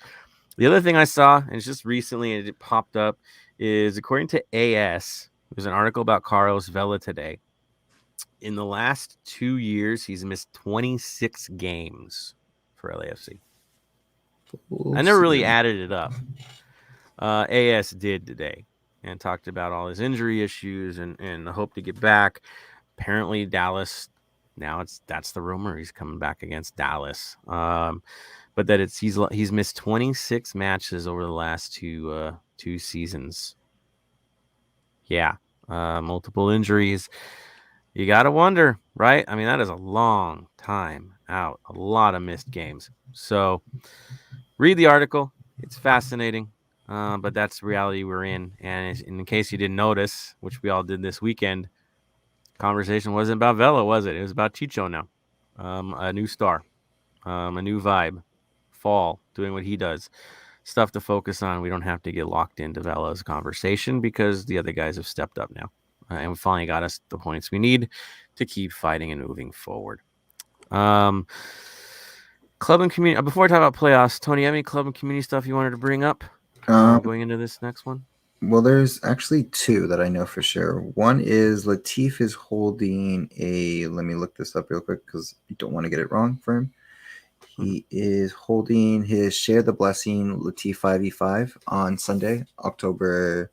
The other thing I saw, and it's just recently, and it popped up, is according to AS, there's an article about Carlos Vela today. In the last 2 years, he's missed 26 games for LAFC. I never really added it up. AS did today and talked about all his injury issues and the hope to get back. Apparently, Dallas, that's the rumor. He's coming back against Dallas. But that he's missed 26 matches over the last two seasons. Yeah, multiple injuries. You got to wonder, right? I mean, that is a long time out, a lot of missed games. So read the article. It's fascinating, but that's the reality we're in. And in case you didn't notice, which we all did this weekend, conversation wasn't about Vela, was it? It was about Chicho now. A new star, a new vibe, fall, doing what he does. Stuff to focus on. We don't have to get locked into Vela's conversation because the other guys have stepped up now. And we finally got us the points we need to keep fighting and moving forward. Club and community. Before I talk about playoffs, Tony, any club and community stuff you wanted to bring up going into this next one? Well, there's actually 2 that I know for sure. One is Latif is holding a. Let me look this up real quick because I don't want to get it wrong for him. He is holding his Share the Blessing Latif 5v5 on Sunday, October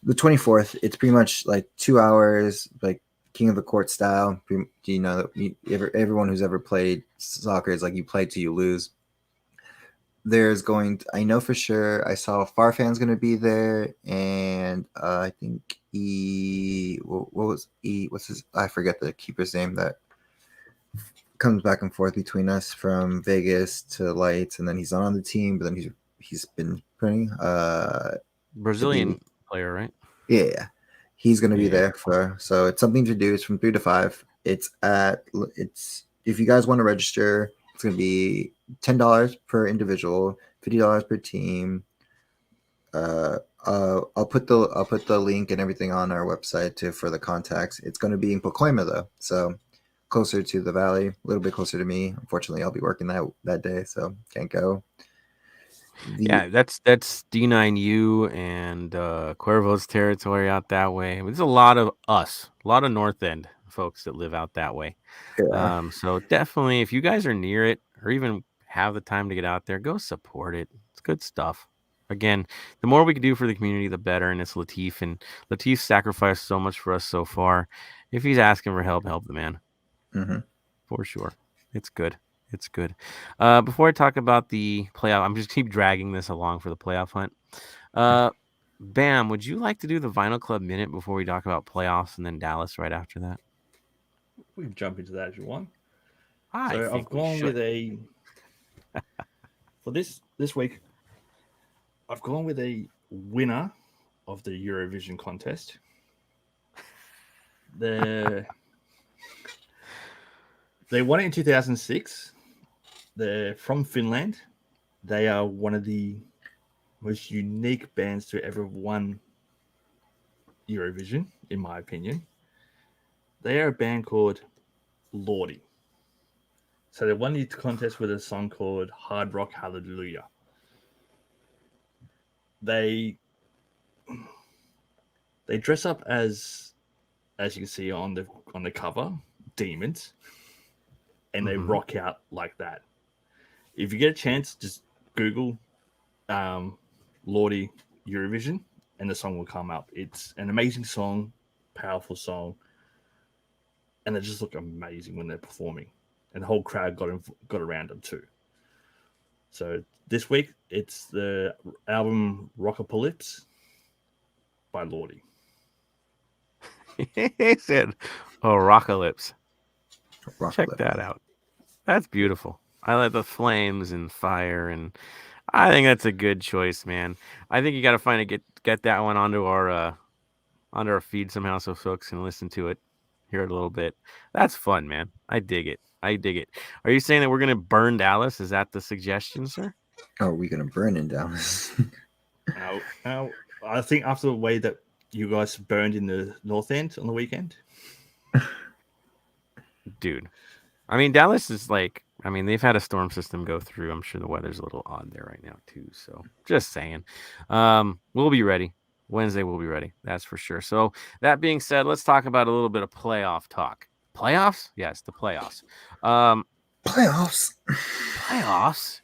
the 24th. It's pretty much like 2 hours, like King of the Court style. You know, everyone who's ever played soccer is like you play till you lose. I know for sure, I saw Farfan's going to be there, and I think I forget the keeper's name that comes back and forth between us from Vegas to Lights, and then he's not on the team, but then he's been playing. Brazilian player, right? Yeah, he's going to be there so it's something to do. It's from 3 to 5. It's if you guys want to register, it's going to be $10 per individual, $50 per team. I'll put the link and everything on our website for the contacts. It's going to be in Pacoima though, so closer to the valley, a little bit closer to me. Unfortunately, I'll be working that day, so can't go. That's D9U and Cuervo's territory out that way. There's a lot of North End folks that live out that way. Yeah. So definitely, if you guys are near it or even have the time to get out there, go support it. It's good stuff. Again, the more we can do for the community, the better. And it's Latif, and Latif sacrificed so much for us so far. If he's asking for help the man. Mm-hmm. For sure. It's good. It's good. Before I talk about the playoff, I'm just keep dragging this along for the playoff hunt. Bam, would you like to do the Vinyl Club Minute before we talk about playoffs and then Dallas right after that? We can jump into that if you want. I've gone with a for this week. I've gone with a winner of the Eurovision contest. They won it in 2006. They're from Finland. They are one of the most unique bands to ever won Eurovision, in my opinion. They are a band called Lordy. So they won the contest with a song called Hard Rock Hallelujah. They dress up as you can see on the cover, demons, and they rock out like that. If you get a chance, just Google Lordy Eurovision, and the song will come up. It's an amazing song, powerful song, and they just look amazing when they're performing. And the whole crowd got around them too. So this week, it's the album Rockapocalypse by Lordy. He said, "Oh, Rockalypse." Check that out. That's beautiful. I like the flames and fire, and I think that's a good choice, man. I think you got to find get that one onto our feed somehow, so folks can listen to it, hear it a little bit. That's fun, man. I dig it. Are you saying that we're gonna burn Dallas? Is that the suggestion, sir? Oh, are we gonna burn in Dallas? Now, I think after the way that you guys burned in the North End on the weekend, dude. I mean, Dallas is like, I mean, they've had a storm system go through. I'm sure the weather's a little odd there right now too. So just saying, we'll be ready. Wednesday we'll be ready. That's for sure. So that being said, let's talk about a little bit of playoff talk. Playoffs? Yes, the playoffs. Playoffs.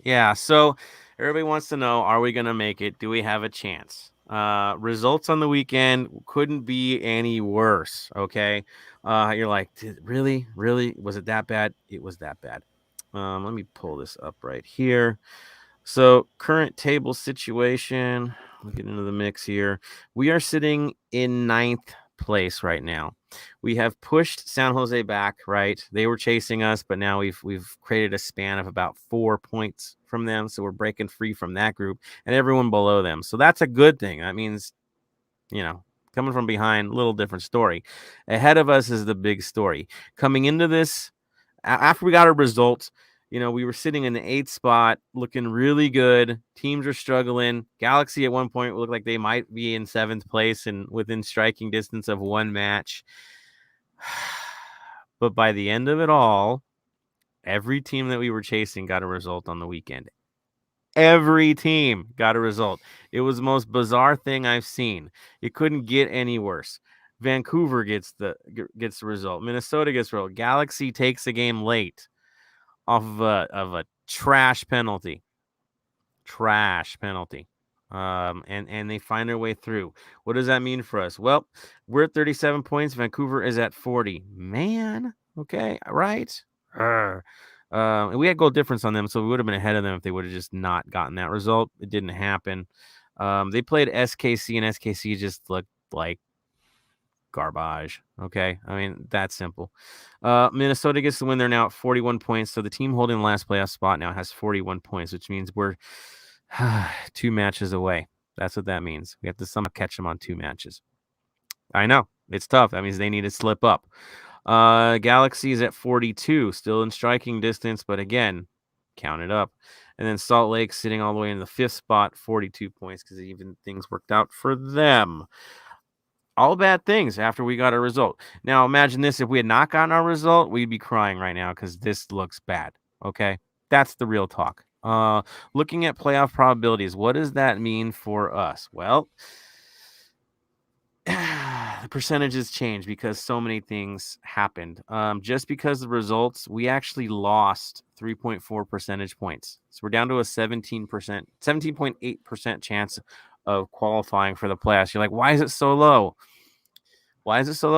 Yeah. So everybody wants to know, are we going to make it? Do we have a chance? Results on the weekend couldn't be any worse. Okay. You're like, really? Was it that bad? It was that bad. Let me pull this up right here. So current table situation, we'll get into the mix here. We are sitting in 9th place right now. We have pushed San Jose back, right? They were chasing us, but now we've created a span of about 4 points from them. So we're breaking free from that group and everyone below them. So that's a good thing. That means, coming from behind, a little different story. Ahead of us is the big story. Coming into this, after we got our results, we were sitting in the 8th spot, looking really good. Teams are struggling. Galaxy at one point looked like they might be in 7th place and within striking distance of one match. But by the end of it all, every team that we were chasing got a result on the weekend. Every team got a result. It was the most bizarre thing I've seen. It couldn't get any worse. Vancouver gets the result. Minnesota gets the result. Galaxy takes a game late off of a trash penalty. And they find their way through. What does that mean for us? Well, we're at 37 points. Vancouver is at 40. Man, okay, right? We had goal difference on them, so we would have been ahead of them if they would have just not gotten that result. It didn't happen. They played SKC, and SKC just looked like garbage. Okay, I mean, that's simple. Minnesota gets the win. They're now at 41 points, so the team holding the last playoff spot now has 41 points, which means we're 2 matches away. That's what that means. We have to somehow catch them on 2 matches. I know, it's tough. That means they need to slip up. Galaxy is at 42, still in striking distance, but again, count it up. And then Salt Lake sitting all the way in the 5th spot, 42 points, because even things worked out for them. All bad things after we got a result. Now, imagine this. If we had not gotten our result, we'd be crying right now because this looks bad. Okay? That's the real talk. Looking at playoff probabilities, what does that mean for us? Well, the percentages change because so many things happened. Just because of the results, we actually lost 3.4 percentage points. So we're down to a 17.8% chance of qualifying for the playoffs. You're like, why is it so low?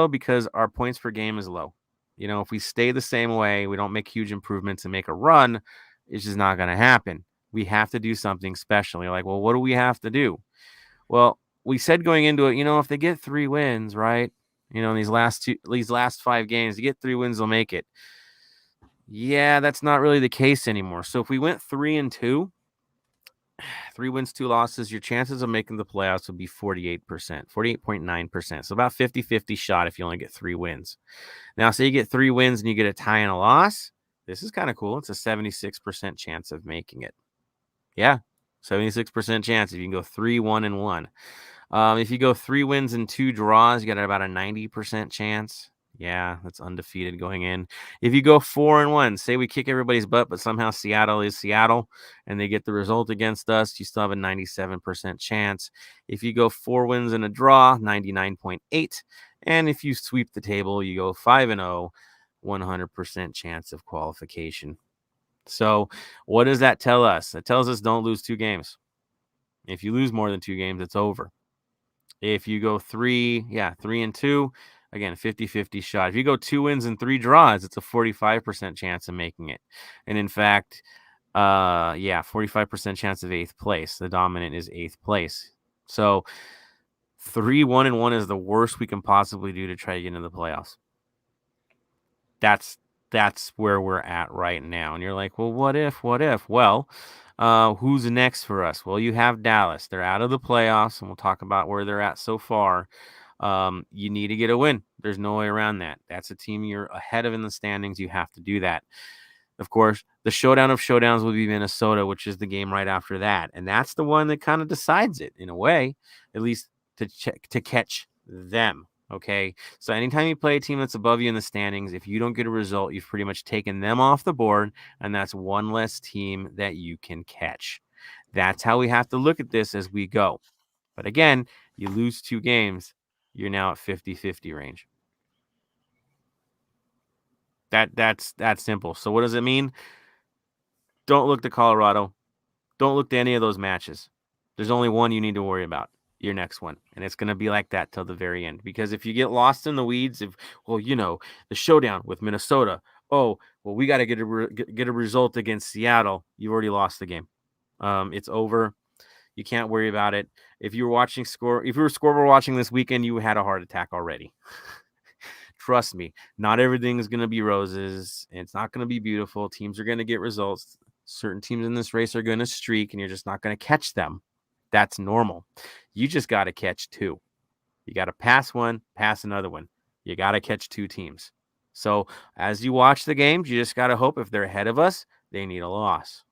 Because our points per game is low. If we stay the same way, we don't make huge improvements and make a run, it's just not going to happen. We have to do something special. You're like, well, what do we have to do? Well, we said going into it, if they get 3 wins, right? In these last 5 games, to get 3 wins, they'll make it. Yeah, that's not really the case anymore. So if we went 3-2, 3 wins, 2 losses, your chances of making the playoffs would be 48%, 48.9%. So about 50-50 shot if you only get 3 wins. Now, say you get 3 wins and you get a tie and a loss. This is kind of cool. It's a 76% chance of making it. Yeah, 76% chance if you can go 3-1-1. If you go 3 wins and 2 draws, you got about a 90% chance. Yeah, that's undefeated going in. If you go 4-1, say we kick everybody's butt, but somehow Seattle is Seattle and they get the result against us, you still have a 97% chance. If you go 4 wins and a draw, 99.8. And if you sweep the table, you go 5-0, 100% chance of qualification. So what does that tell us? It tells us don't lose 2 games. If you lose more than 2 games, it's over. If you go 3-2, again, 50-50 shot. If you go 2 wins and 3 draws, it's a 45% chance of making it. And in fact, 45% chance of 8th place. The dominant is 8th place. So 3-1-1 is the worst we can possibly do to try to get into the playoffs. That's where we're at right now. And you're like, well, what if? Well, who's next for us? Well, you have Dallas. They're out of the playoffs, and we'll talk about where they're at so far. You need to get a win. There's no way around that. That's a team you're ahead of in the standings. You have to do that. Of course, the showdown of showdowns will be Minnesota, which is the game right after that. And that's the one that kind of decides it in a way, at least to catch them. Okay, so anytime you play a team that's above you in the standings, if you don't get a result, you've pretty much taken them off the board, and that's one less team that you can catch. That's how we have to look at this as we go. But again, you lose 2 games, you're now at 50-50 range. That's simple. So what does it mean? Don't look to Colorado. Don't look to any of those matches. There's only one you need to worry about. Your next one, and it's going to be like that till the very end, because if you get lost in the weeds, the showdown with Minnesota, we got to get a result against Seattle, you've already lost the game. It's over. You can't worry about it. If you were scoreboard watching this weekend, you had a heart attack already. Trust me, not everything is going to be roses. It's not going to be beautiful. Teams are going to get results. Certain teams in this race are going to streak, and you're just not going to catch them. That's normal. You just got to catch 2. You got to pass one, pass another one. You got to catch 2 teams. So as you watch the games, you just got to hope if they're ahead of us, they need a loss,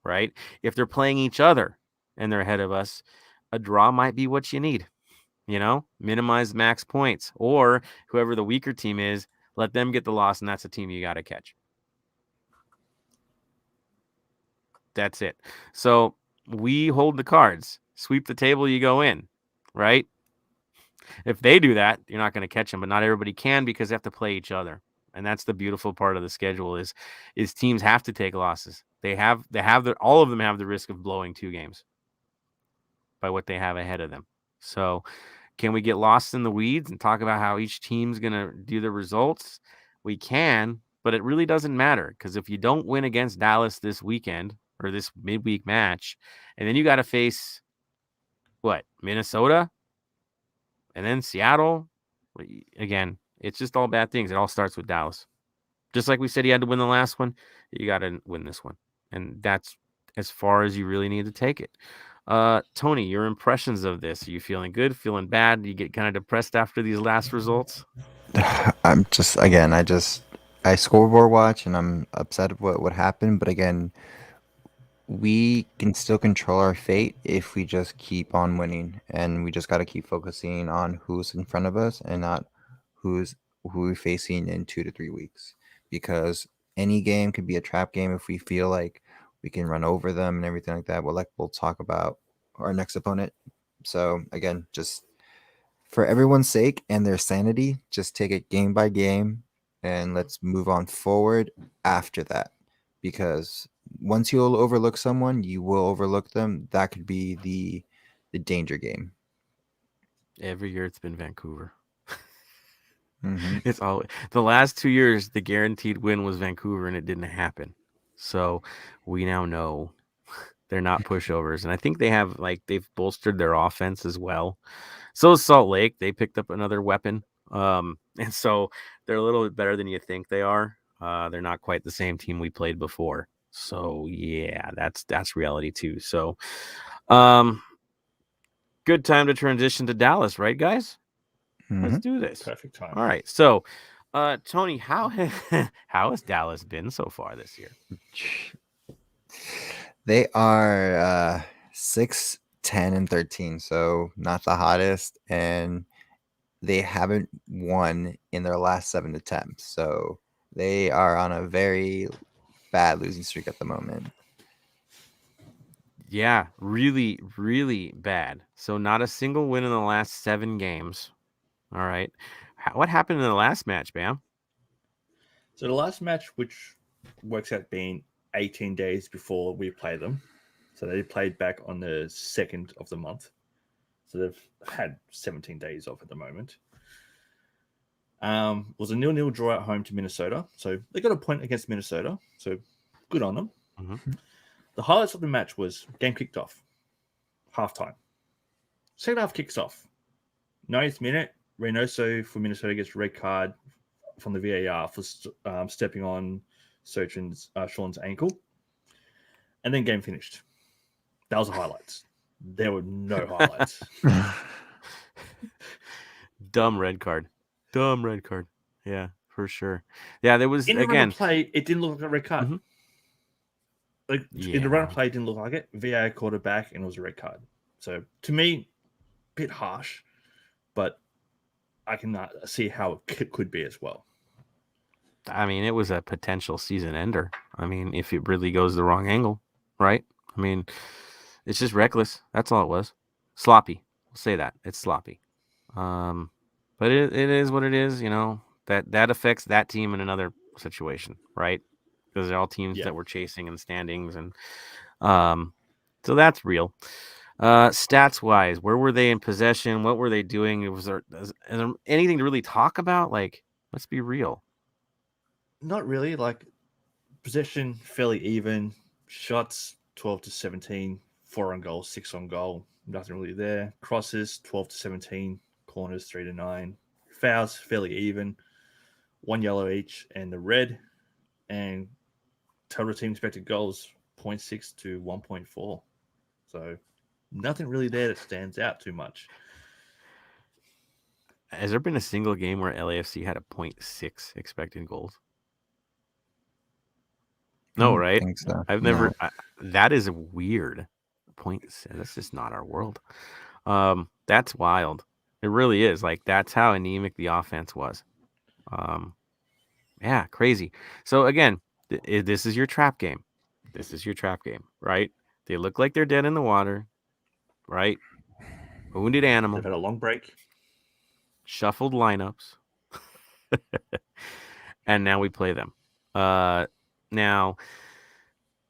right? If they're playing each other and they're ahead of us, a draw might be what you need. Minimize max points, or whoever the weaker team is, let them get the loss, and that's a team you got to catch. That's it. So we hold the cards. Sweep the table, you go in, right? If they do that, you're not going to catch them, but not everybody can, because they have to play each other. And that's the beautiful part of the schedule is teams have to take losses. All of them have the risk of blowing 2 games by what they have ahead of them. So can we get lost in the weeds and talk about how each team's going to do the results? We can, but it really doesn't matter, because if you don't win against Dallas this weekend or this midweek match, and then you got to face Minnesota and then Seattle. Again, it's just all bad things. It all starts with Dallas. Just like we said, you had to win the last one, you got to win this one. And that's as far as you really need to take it. Tony, your impressions of this? Are you feeling good, feeling bad? Do you get kind of depressed after these last results? I'm just, again, I scoreboard watch and I'm upset at what happened. But again, we can still control our fate if we just keep on winning, and we just got to keep focusing on who's in front of us and not who we're facing in 2 to 3 weeks, because any game could be a trap game if we feel like we can run over them and everything like that. Well, we'll talk about our next opponent. So again, just for everyone's sake and their sanity, just take it game by game and let's move on forward after that, because once you'll overlook someone, you will overlook them. That could be the danger game. Every year it's been Vancouver. Mm-hmm. It's all the last 2 years, the guaranteed win was Vancouver, and it didn't happen. So we now know they're not pushovers. And I think they've bolstered their offense as well. So is Salt Lake. They picked up another weapon. And so they're a little bit better than you think they are. They're not quite the same team we played before. So yeah, that's reality too. So good time to transition to Dallas, right, guys? Mm-hmm. Let's do this. Perfect time. All right. So Tony, how has Dallas been so far this year? They are 6, 10, and 13, so not the hottest, and they haven't won in their last 7 attempts. So they are on a very bad losing streak at the moment. Yeah, really, really bad. So not a single win in the last 7 games. All right. What happened in the last match, Bam? So the last match, which works out being 18 days before we play them, so they played back on the 2nd of the month. So they've had 17 days off at the moment. Was a 0-0 draw at home to Minnesota. So they got a point against Minnesota. So good on them. Mm-hmm. The highlights of the match was game kicked off, halftime. Second half kicks off. 90th minute, Reynoso for Minnesota gets a red card from the VAR for stepping on Sean's ankle. And then game finished. That was the highlights. There were no highlights. Dumb red card. Yeah, for sure. Yeah, there was In the again. run of play, it didn't look like a red card. Mm-hmm. In the run of play, it didn't look like it. VAR caught it back, and it was a red card. So to me, a bit harsh, but I can see how it could be as well. I mean, it was a potential season ender. I mean, if it really goes the wrong angle, right? I mean, it's just reckless. That's all it was. Sloppy. We'll say that. It's sloppy. But it is what it is, you know. That affects that team in another situation, right? Because they're all teams that we're chasing in standings, and so that's real. Stats wise, where were they in possession? What were they doing? Is there anything to really talk about? Like, let's be real. Not really. Like, possession fairly even. Shots 12-17. 4 on goal, 6 on goal. Nothing really there. Crosses 12-17. Corners 3-9. Fouls fairly even. 1 yellow each and the red. And total team expected goals 0.6 to 1.4. So nothing really there that stands out too much. Has there been a single game where LAFC had a 0.6 expected goals? No, right? I think so. I've never. That is a weird point. That's just not our world. That's wild. It really is. Like, that's how anemic the offense was. Yeah, crazy. So again, this is your trap game. Right? They look like they're dead in the water, right? Wounded animal. They've had a long break. Shuffled lineups. And now we play them. Now,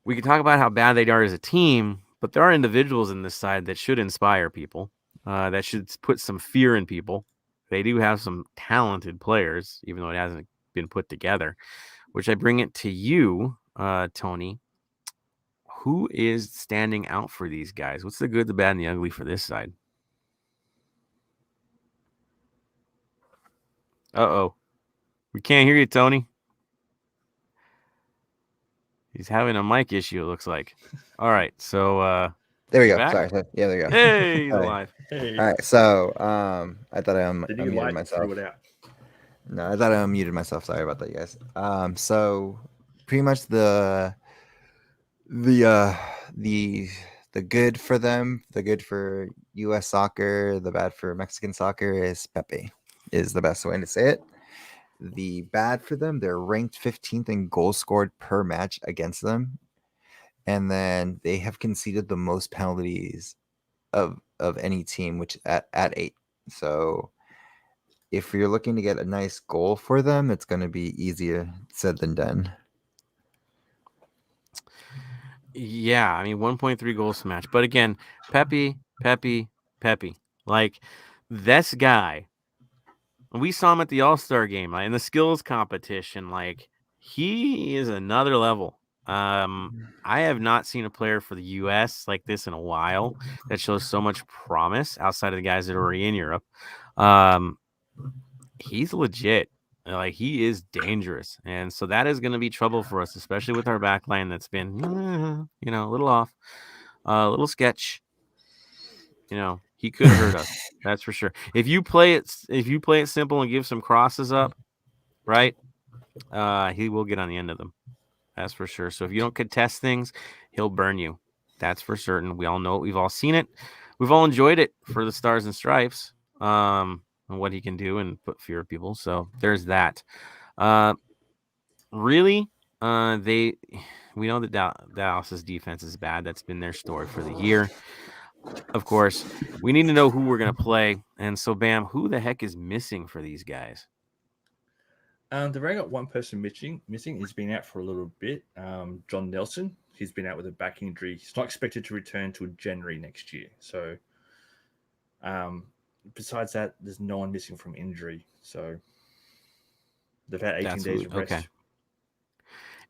we can talk about how bad they are as a team, but there are individuals in this side that should inspire people, that should put some fear in people. They do have some talented players, even though it hasn't been put together, which I bring it to you, Tony. Who is standing out for these guys? What's the good, the bad, and the ugly for this side? Uh-oh. We can't hear you, Tony. He's having a mic issue, it looks like. All right, so there we go. back? Sorry. Yeah, there you go. Hey, he's All right. alive. Hey. All right. So I thought I Did you unmuted like myself. throw it out? No, I thought I unmuted myself. Sorry about that, you guys. So pretty much the good for them, the good for U.S. soccer, the bad for Mexican soccer is Pepe, is the best way to say it. The bad for them, they're ranked 15th in goals scored per match against them, and then they have conceded the most penalties of any team, which at 8. So if you're looking to get a nice goal for them, it's going to be easier said than done. Yeah, I mean 1.3 goals to match. But again, Pepe. Like, this guy, we saw him at the All-Star game, like, in the skills competition. Like, he is another level. I have not seen a player for the U.S. like this in a while that shows so much promise outside of the guys that are already in Europe. He's legit. Like, he is dangerous. And so that is going to be trouble for us, especially with our back line that's been, a little off, a little sketch. He could hurt us. That's for sure. If you play it simple and give some crosses up, right, he will get on the end of them. That's for sure. So if you don't contest things, he'll burn you. That's for certain. We all know it. We've all seen it. We've all enjoyed it for the Stars and Stripes, and what he can do and put fear of people. So there's that. Really, we know that Dallas's defense is bad. That's been their story for the year. Of course, we need to know who we're going to play. And so, Bam, who the heck is missing for these guys? They've only got one person missing. He's been out for a little bit. John Nelson. He's been out with a back injury. He's not expected to return till January next year. So, besides that, there's no one missing from injury. So, they've had 18 days of rest. Okay.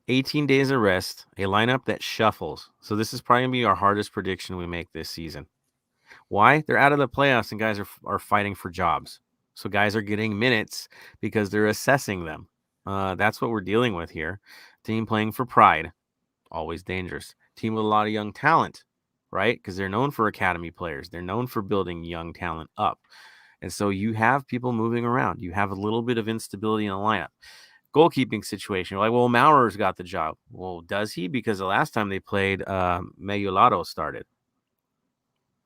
18 days of rest, a lineup that shuffles. So this is probably going to be our hardest prediction we make this season. Why? They're out of the playoffs and guys are fighting for jobs. So guys are getting minutes because they're assessing them. That's what we're dealing with here. Team playing for pride, always dangerous. Team with a lot of young talent, right? Because they're known for academy players. They're known for building young talent up. And so you have people moving around. You have a little bit of instability in the lineup. Goalkeeping situation. Like, well, Maurer's got the job. Well, does he? Because the last time they played, Mayulado started.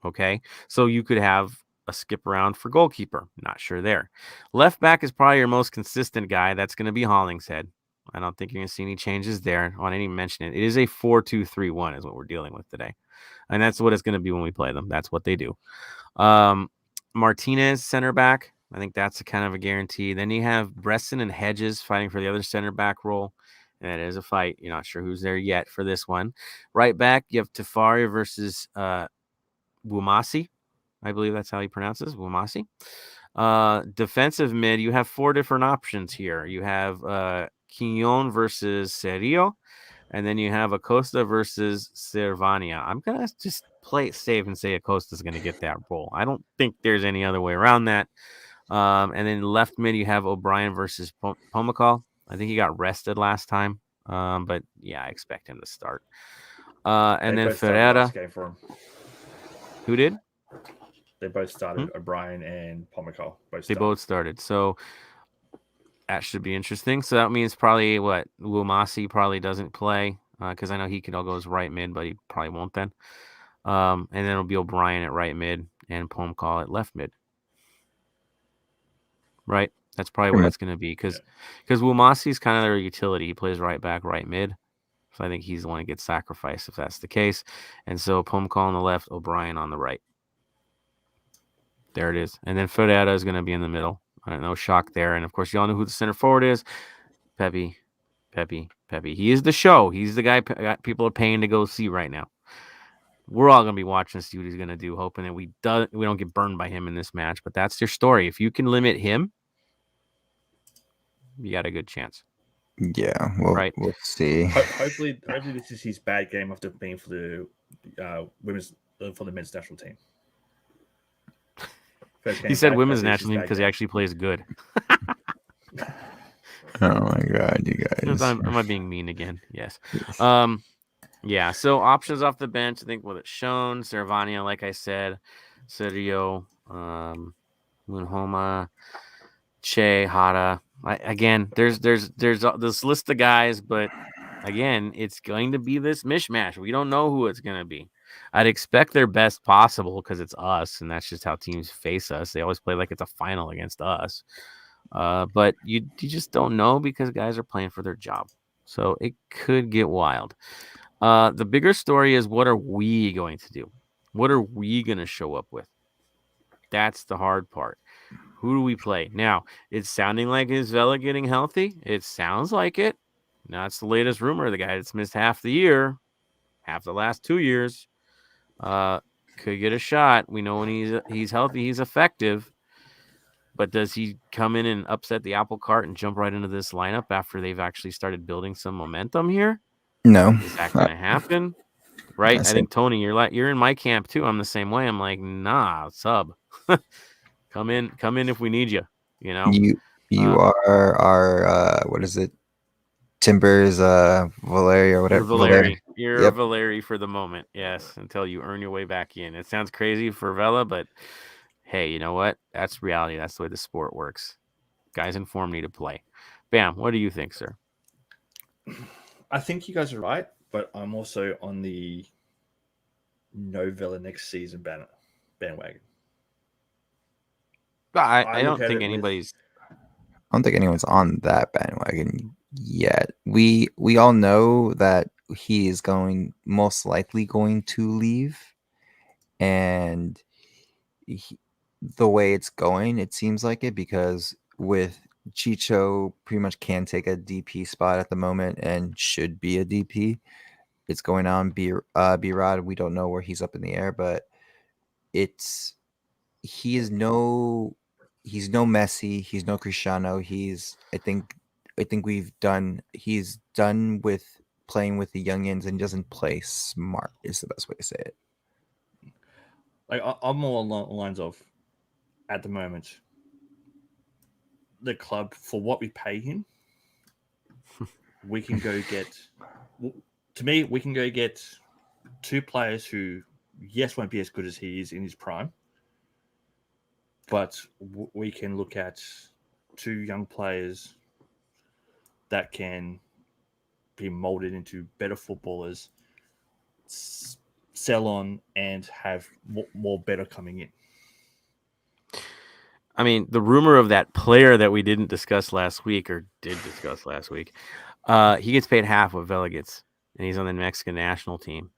Okay. So you could have a skip around for goalkeeper. Not sure there. Left back is probably your most consistent guy. That's going to be Hollingshead. I don't think you're going to see any changes there on any mention. It is a 4-2-3-1 is what we're dealing with today. And that's what it's going to be when we play them. That's what they do. Martinez, center back. I think that's a kind of a guarantee. Then you have Bresson and Hedges fighting for the other center back role. And it is a fight. You're not sure who's there yet for this one. Right back, you have Tafari versus Wumasi. I believe that's how he pronounces Wumasi. Defensive mid, you have 4 different options here. You have Quignon versus Serio. And then you have Acosta versus Cervania. I'm going to just play it safe and say Acosta's going to get that role. I don't think there's any other way around that. And then left mid, you have O'Brien versus Pomacall. I think he got rested last time. But yeah, I expect him to start. And then Ferreira. For him. Who did? They both started. O'Brien and Pomacall. They both started. So that should be interesting. So that means probably Wumasi probably doesn't play because I know he could all go as right mid, but he probably won't then. And then it'll be O'Brien at right mid and Pomacall at left mid. Right, that's probably what it's going to be because Wumasi's kind of their utility. He plays right back, right mid, so I think he's the one that gets sacrificed if that's the case. And so Pomacall on the left, O'Brien on the right. There it is. And then Ferreira is going to be in the middle. No shock there. And of course, you all know who the center forward is. Pepe. He is the show. He's the guy people are paying to go see right now. We're all going to be watching to see what he's going to do, hoping that we don't get burned by him in this match. But that's their story. If you can limit him, you got a good chance. Yeah, we'll see. Hopefully, this is his bad game after being for the men's national team. He said women's national team because he actually plays good. Oh my God, you guys! Am I being mean again? Yes. Yeah. So options off the bench. I think what it's shown. Cervania, like I said, Serio, Munhoma, Che, Hara. Again, there's this list of guys, but again, it's going to be this mishmash. We don't know who it's going to be. I'd expect their best possible because it's us, and that's just how teams face us. They always play like it's a final against us. But you just don't know because guys are playing for their job. So it could get wild. The bigger story is, what are we going to do? What are we going to show up with? That's the hard part. Who do we play? Now, it's sounding like is Vela getting healthy? It sounds like it. Now, it's the latest rumor. The guy that's missed half the year, half the last 2 years, could get a shot. We know when he's healthy, he's effective. But does he come in and upset the apple cart and jump right into this lineup after they've actually started building some momentum here? No. Is that going to happen? Right? I think, Tony, you're in my camp too. I'm the same way. I'm like, nah, sub. Come in if we need you. You know, you are our what is it? Timbers, Valeri or whatever. You're a Valeri for the moment, yes, until you earn your way back in. It sounds crazy for Vela, but hey, you know what? That's reality. That's the way the sport works. Guys in form need to play. Bam, what do you think, sir? I think you guys are right, but I'm also on the no Vela next season bandwagon. But I look don't at think it with- anybody's. I don't think anyone's on that bandwagon yet. We all know that he is most likely going to leave, and the way it's going, it seems like it, because with Chicho pretty much can take a DP spot at the moment and should be a DP. It's going on B-Rod. We don't know where he's up in the air, but he's no Messi, he's no Cristiano. He's he's done with playing with the youngins and doesn't play smart is the best way to say it. Like I'm more along the lines of, at the moment, the club, for what we pay him, we can go get. To me, we can go get two players who, yes, won't be as good as he is in his prime, but we can look at two young players that can be molded into better footballers, sell on, and have more better coming in. I mean, the rumor of that player that we didn't discuss last week, or did discuss last week, he gets paid half what Vela gets, and he's on the Mexican national team.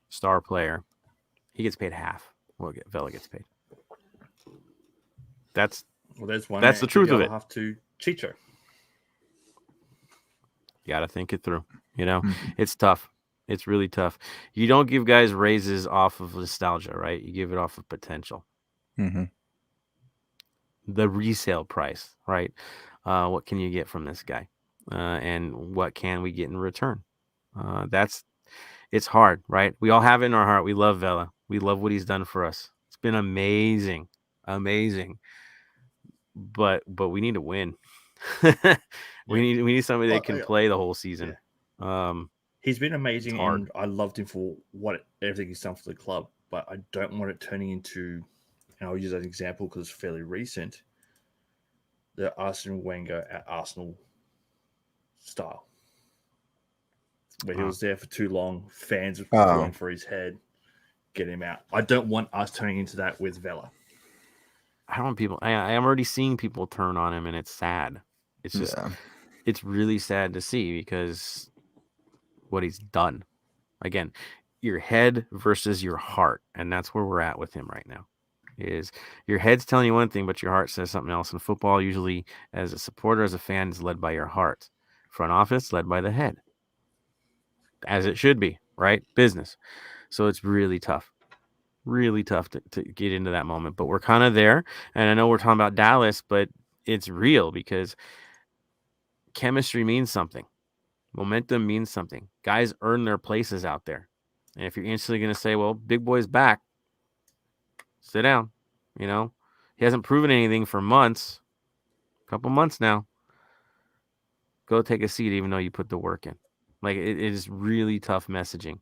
Star player. He gets paid half what Vela gets paid. That's there's one. That's the truth of it. Have to Chicho. You got to think it through. It's tough. It's really tough. You don't give guys raises off of nostalgia, right? You give it off of potential. Mm-hmm. The resale price, right? What can you get from this guy? And what can we get in return? It's hard, right? We all have it in our heart. We love Vela. We love what he's done for us. It's been amazing. But we need to win. We need somebody that can play the whole season. Yeah. He's been amazing, hard. and I loved him for everything he's done for the club. But I don't want it turning into, and I'll use that as an example because it's fairly recent, the Arsene Wenger at Arsenal style, where he was there for too long, fans were calling for his head, get him out. I don't want us turning into that with Vela. I don't want people. I am already seeing people turn on him, and it's sad. It's just, it's really sad to see because what he's done. Again, your head versus your heart, and that's where we're at with him right now. Is your head's telling you one thing, but your heart says something else. And football, usually, as a supporter, as a fan, is led by your heart. Front office led by the head, as it should be, right? Business. So it's really tough. Really tough to get into that moment, but we're kind of there. And I know we're talking about Dallas, but it's real because chemistry means something. Momentum means something. Guys earn their places out there. And if you're instantly going to say, well, big boy's back, sit down. He hasn't proven anything for months, a couple months now. Go take a seat, even though you put the work in. Like, it is really tough messaging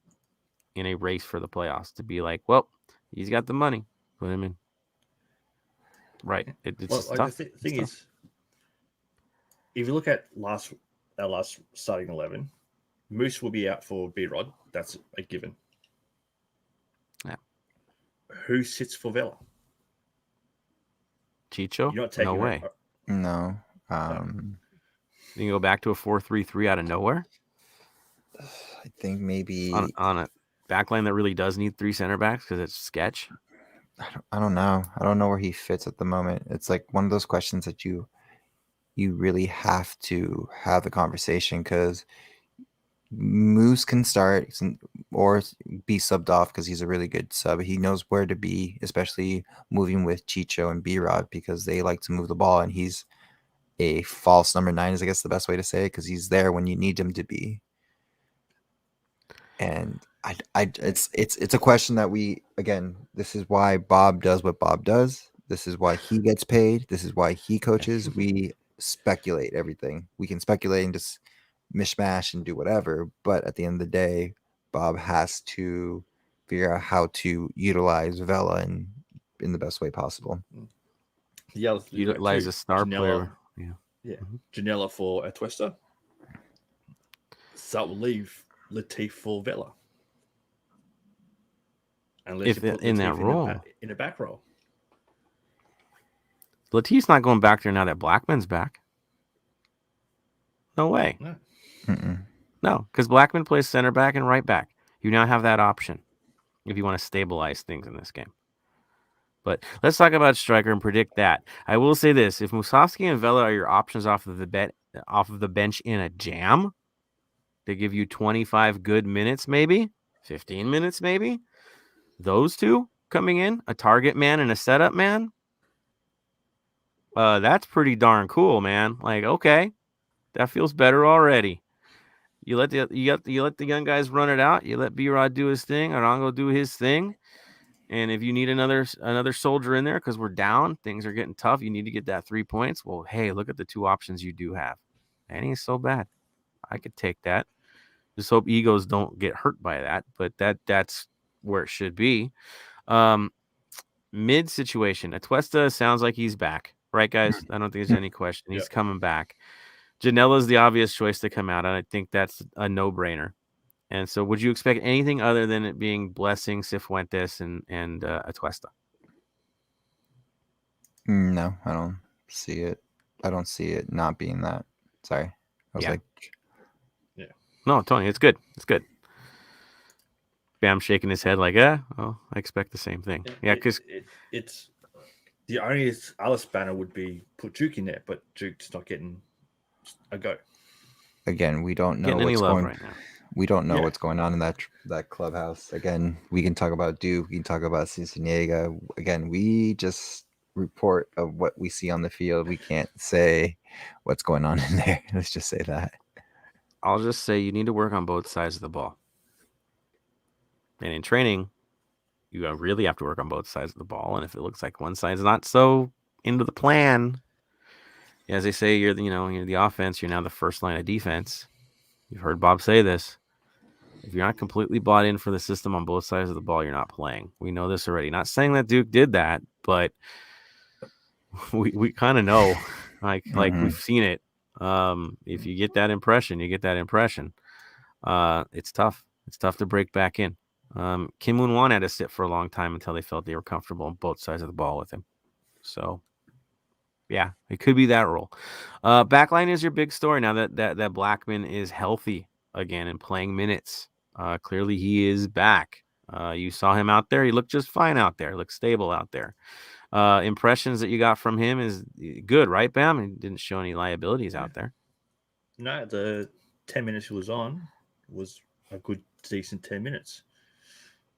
in a race for the playoffs to be like, well, he's got the money. Put him in. Right. It's tough. The thing is, if you look at our last starting 11, Moose will be out for B-Rod. That's a given. Yeah. Who sits for Vela? Chicho? You're not taking no way. No. You can go back to a 4-3-3 out of nowhere? I think maybe on a backline that really does need three center backs because it's sketch. I don't know. I don't know where he fits at the moment. It's like one of those questions that you really have to have the conversation, because Moose can start or be subbed off because he's a really good sub. He knows where to be, especially moving with Chicho and B-Rod, because they like to move the ball, and he's a false number 9 is, I guess, the best way to say it, because he's there when you need him to be. And it's a question that this is why Bob does what Bob does. This is why he gets paid. This is why he coaches. We speculate everything. We can speculate and just mishmash and do whatever. But at the end of the day, Bob has to figure out how to utilize Vela in the best way possible. Yeah, utilize a star player. Yeah. Mm-hmm. Janela for Atuesta. So that will leave Latif for Vela. unless you put in that Latif role. in a back row. Latif's not going back there now that Blackman's back. No way. No. Mm-mm. No, because Blackman plays center back and right back. You now have that option if you want to stabilize things in this game. But let's talk about striker and predict that. I will say this: if Musovski and Vela are your options off of the bench in a jam, they give you 25 good minutes, maybe 15 minutes, maybe. Those two coming in, a target man and a setup man. That's pretty darn cool, man. Like, okay, that feels better already. You let the young guys run it out. You let B-Rod do his thing, Arango do his thing. And if you need another soldier in there because we're down, things are getting tough, you need to get that 3 points. Well, hey, look at the two options you do have. That ain't so bad. I could take that. Just hope egos don't get hurt by that, but that's where it should be. Mid situation, Atuesta sounds like he's back, right, guys? I don't think there's any question. He's coming back. Janella's the obvious choice to come out, and I think that's a no-brainer. And so would you expect anything other than it being Blessing, Cifuentes, and Atuesta? No, I don't see it. I don't see it not being that. Sorry. No, Tony, it's good. It's good. Bam shaking his head like, well, I expect the same thing. Yeah, because it's the only other spanner would be put Duke in there, but Duke's not getting a go. Again, we don't know getting any what's love going. right now. We don't know what's going on in that clubhouse. Again, we can talk about Duke. We can talk about Cincinnati. Again, we just report of what we see on the field. We can't say what's going on in there. Let's just say that. I'll just say you need to work on both sides of the ball. And in training, you really have to work on both sides of the ball. And if it looks like one side's not so into the plan, as they say, you're the offense. You're now the first line of defense. You've heard Bob say this. If you're not completely bought in for the system on both sides of the ball, you're not playing. We know this already. Not saying that Duke did that, but we kind of know. Like we've seen it. If you get that impression, you get that impression. It's tough. It's tough to break back in. Kim Moon-Wan had to sit for a long time until they felt they were comfortable on both sides of the ball with him. So, yeah, it could be that role. Backline is your big story now that Blackman is healthy again and playing minutes. Clearly, he is back. You saw him out there. He looked just fine out there. Looked stable out there. Impressions that you got from him is good, right, Bam? He didn't show any liabilities out there. No, the 10 minutes he was on was a good, decent 10 minutes.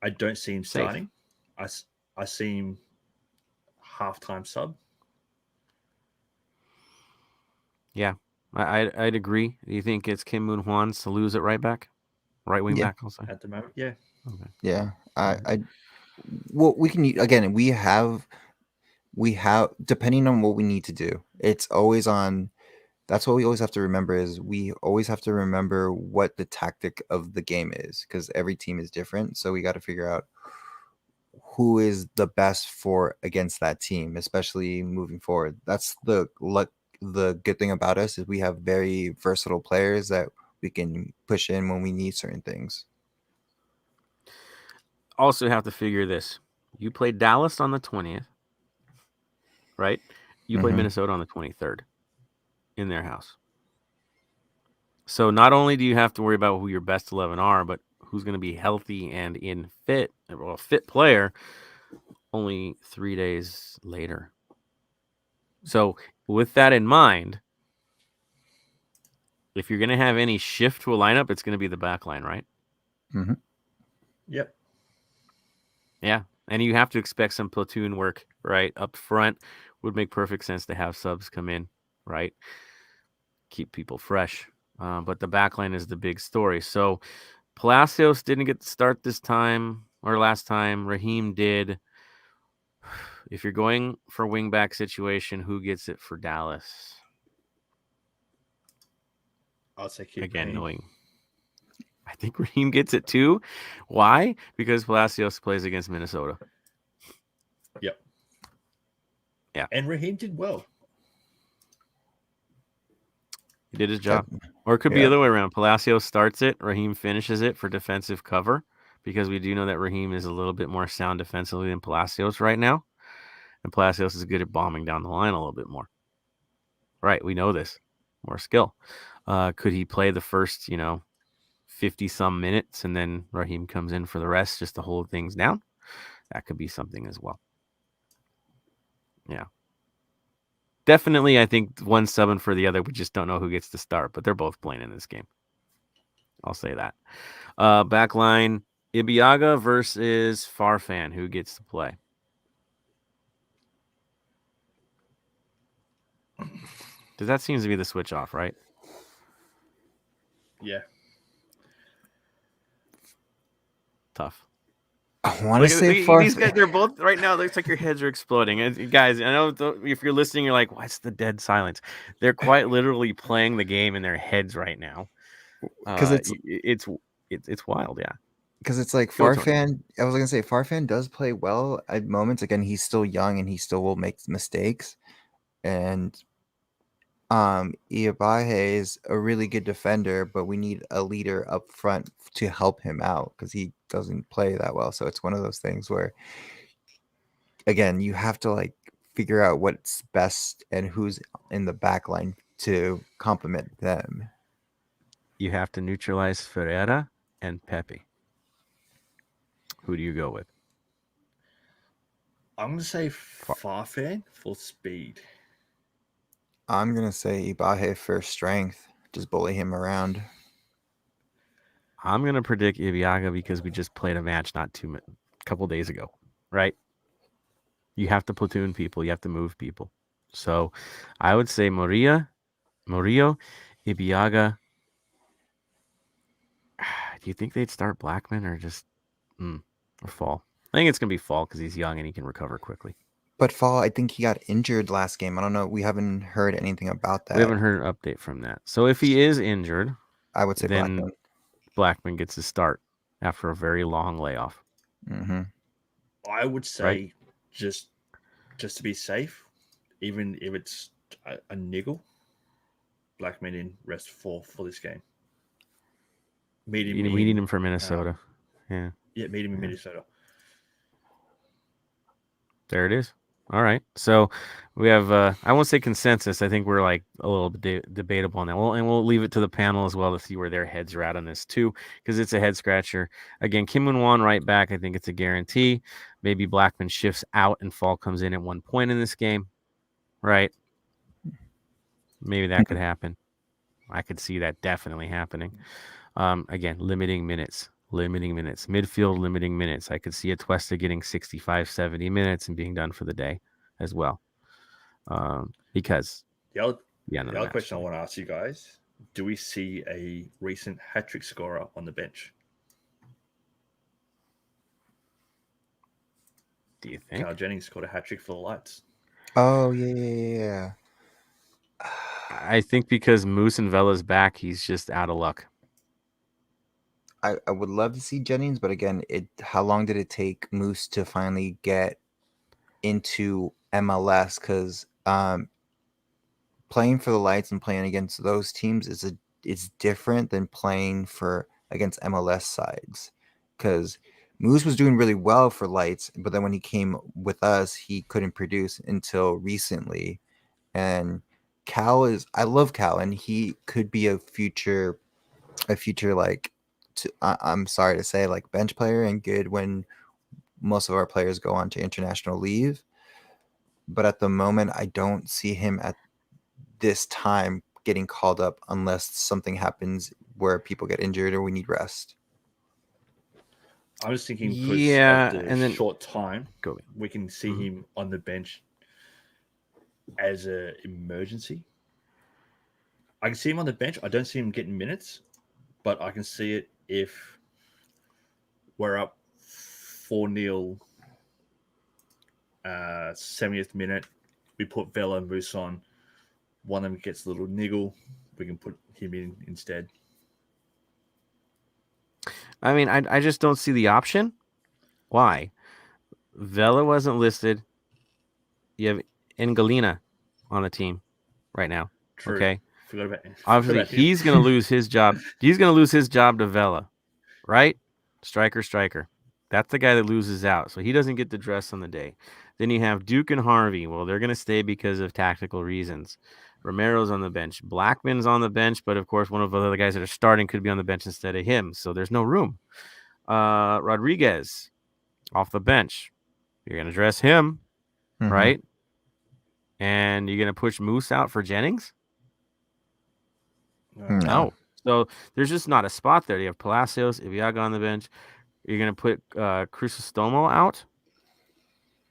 I don't see him starting. I see him halftime sub. Yeah, I'd agree. Do you think it's Kim Moon-Hwan to lose it right back? Right wing back, I'll say. At the moment, yeah. Okay. Yeah. Well, we can, again, we have, depending on what we need to do, it's always on. That's what we always have to remember is we always have to remember what the tactic of the game is because every team is different. So we got to figure out who is the best for against that team, especially moving forward. That's the good thing about us is we have very versatile players that we can push in when we need certain things. Also have to figure this. You played Dallas on the 20th, right? You played Minnesota on the 23rd. In their house. So not only do you have to worry about who your best 11 are, but who's going to be healthy and a fit player only 3 days later. So with that in mind, if you're going to have any shift to a lineup, it's going to be the back line, right? Mm-hmm. Yep. Yeah. And you have to expect some platoon work, right? Up front would make perfect sense to have subs come in, right? Keep people fresh. But the backline is the big story. So Palacios didn't get to start this time or last time. Raheem did. If you're going for wingback situation, who gets it for Dallas? I'll say keep again, Raheem. knowing. I think Raheem gets it too. Why? Because Palacios plays against Minnesota. Yep. Yeah. And Raheem did well. He did his job. Or it could be the other way around. Palacios starts it. Raheem finishes it for defensive cover because we do know that Raheem is a little bit more sound defensively than Palacios right now. And Palacios is good at bombing down the line a little bit more. Right, we know this. More skill. Could he play the first, 50-some minutes and then Raheem comes in for the rest just to hold things down? That could be something as well. Yeah. Definitely, I think one's subbing for the other. We just don't know who gets to start, but they're both playing in this game. I'll say that. Backline, Ibiaga versus Farfan. Who gets to play? Because that seems to be the switch off, right? Yeah. Tough. I want to say these Farfan. guys, they're both right now. It looks like your heads are exploding. And guys, I know if you're listening, you're like, "What's the dead silence?" They're quite literally playing the game in their heads right now. Because it's wild, yeah. Because it's like Farfan. I was gonna say Farfan does play well at moments. Again, he's still young and he still will make mistakes. And Iabaje is a really good defender, but we need a leader up front to help him out because he doesn't play that well. So it's one of those things where, again, you have to like figure out what's best and who's in the back line to complement them. You have to neutralize Ferreira and Pepe. Who do you go with? I'm going to say Farfan for speed. I'm going to say Ibaje for strength. Just bully him around. I'm going to predict Ibiaga because we just played a match a couple days ago, right? You have to platoon people. You have to move people. So I would say Murillo, Ibiaga. Do you think they'd start Blackman or just or Fall? I think it's going to be Fall because he's young and he can recover quickly. But Fall, I think he got injured last game. I don't know. We haven't heard anything about that. We haven't heard an update from that. So if he is injured, I would say then Blackman gets his start after a very long layoff. Mm-hmm. I would say just to be safe, even if it's a niggle, Blackman in rest for this game. We need him for Minnesota. Yeah, meet him in Minnesota. There it is. All right. So we have, I won't say consensus. I think we're like a little bit debatable on that. We'll leave it to the panel as well to see where their heads are at on this too, because it's a head scratcher. Again, Kim Moon-Won right back. I think it's a guarantee. Maybe Blackman shifts out and Fall comes in at one point in this game. Right. Maybe that could happen. I could see that definitely happening. Again, limiting minutes. Midfield limiting minutes. I could see Atuesta getting 65, 70 minutes and being done for the day as well. Because the other match. question I want to ask you guys, do we see a recent hat-trick scorer on the bench? Do you think? Carl Jennings scored a hat-trick for the Lights. Oh, yeah. I think because Moose and Vela's back, he's just out of luck. I would love to see Jennings, but again, how long did it take Moose to finally get into MLS? Because playing for the Lights and playing against those teams is different than playing against MLS sides. Because Moose was doing really well for Lights, but then when he came with us, he couldn't produce until recently. And I love Cal, and he could be a future like. I'm sorry to say, like bench player and good when most of our players go on to international leave. But at the moment, I don't see him at this time getting called up unless something happens where people get injured or we need rest. I was thinking of the short time, we can see him on the bench as an emergency. I can see him on the bench. I don't see him getting minutes, but I can see it if we're up 4-0, 70th minute, we put Vela and Moose on. One of them gets a little niggle. We can put him in instead. I mean, I just don't see the option. Why? Vela wasn't listed. You have Engalina on the team right now. True. Okay. Obviously, he's going to lose his job. He's going to lose his job to Vela, right? Striker. That's the guy that loses out, so he doesn't get to dress on the day. Then you have Duke and Harvey. Well, they're going to stay because of tactical reasons. Romero's on the bench. Blackman's on the bench, but of course, one of the other guys that are starting could be on the bench instead of him, so there's no room. Rodriguez off the bench. You're going to dress him, right? And you're going to push Moose out for Jennings? No. So there's just not a spot there. You have Palacios, Ibiaga on the bench. You're going to put Crisostomo out?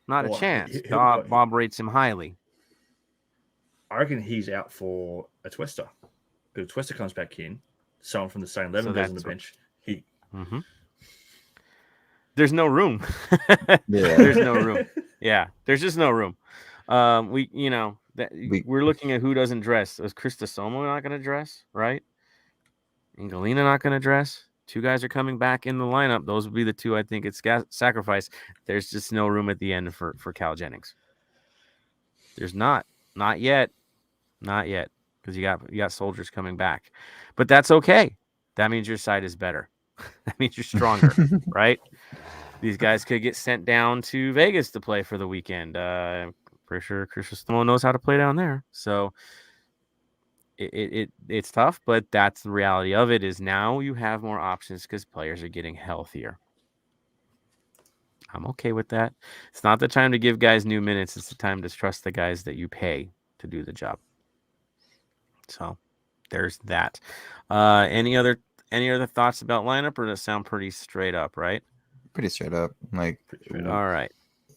Not a chance. Bob rates him highly. I reckon he's out for a Twister. Because Twister comes back in. Someone from the same level goes on the bench. There's no room. There's no room. Yeah, there's just no room. We're looking at who doesn't dress. Is Crisostomo not going to dress, right? And Galena not going to dress. Two guys are coming back in the lineup. Those would be the two I think it's sacrifice. There's just no room at the end for Cal Jennings. There's not yet, because you got soldiers coming back, but that's okay. That means your side is better. That means you're stronger, right? These guys could get sent down to Vegas to play for the weekend. Pretty sure Crisostomo knows how to play down there, so. It's tough, but that's the reality of it. Is now you have more options because players are getting healthier. I'm okay with that. It's not the time to give guys new minutes. It's the time to trust the guys that you pay to do the job. So there's that. Any other thoughts about lineup, or does it sound pretty straight up, right? Pretty straight up. All right.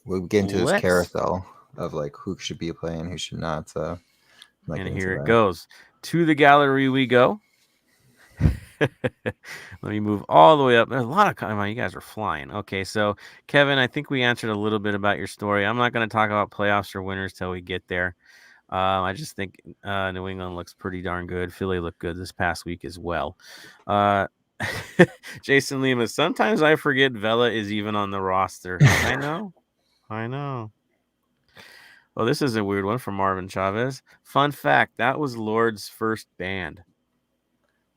We'll get into this carousel of who should be playing, who should not. So and here it goes. To the gallery we go. Let me move all the way up. There's a lot of you guys are flying. Okay, so Kevin, I think we answered a little bit about your story. I'm not going to talk about playoffs or winners till we get there. I just think New England looks pretty darn good. Philly looked good this past week as well. Jason Lima, sometimes I forget Vela is even on the roster. I know. Oh, this is a weird one from Marvin Chavez. Fun fact, that was Lord's first band.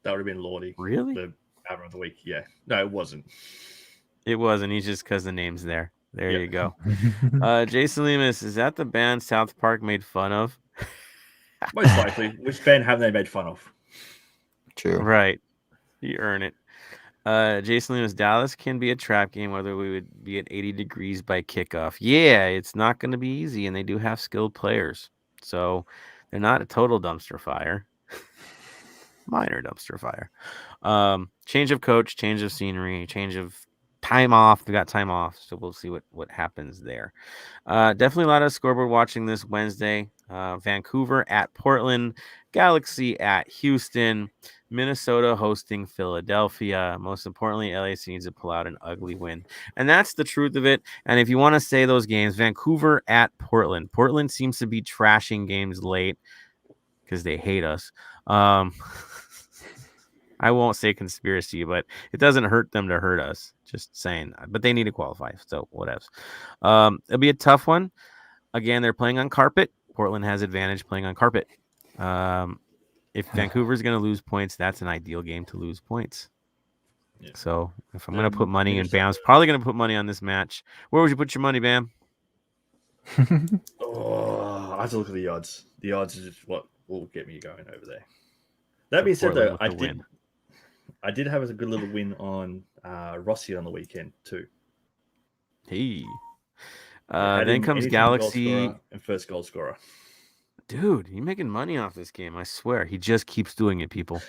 That would have been Lordy. Really? The album of the week, yeah. No, it wasn't. It wasn't. He's just because the name's there. There you go. Jason Lemus, is that the band South Park made fun of? Most likely. Which band have they made fun of? True. Right. You earn it. Jason Lewis, Dallas can be a trap game, whether we would be at 80 degrees by kickoff. Yeah, it's not going to be easy, and they do have skilled players. So they're not a total dumpster fire. Minor dumpster fire. Change of coach, change of scenery, change of time off. We got time off, so we'll see what happens there. Definitely a lot of scoreboard watching this Wednesday. Vancouver at Portland, Galaxy at Houston, Minnesota hosting Philadelphia. Most importantly, LAC needs to pull out an ugly win. And that's the truth of it. And if you want to say those games, Vancouver at Portland. Portland seems to be trashing games late because they hate us. I won't say conspiracy, but it doesn't hurt them to hurt us. Just saying. But they need to qualify, so whatevs. It'll be a tough one. Again, they're playing on carpet. Portland has advantage playing on carpet. If Vancouver's going to lose points, that's an ideal game to lose points. Yeah. So if I'm going to put money in, Bam's probably going to put money on this match. Where would you put your money, Bam? I have to look at the odds. The odds is what will get me going over there. That being said, though, I did have a good little win on Rossi on the weekend too. Hey. Then comes Galaxy and first goal scorer. Dude, you're making money off this game. I swear. He just keeps doing it, people.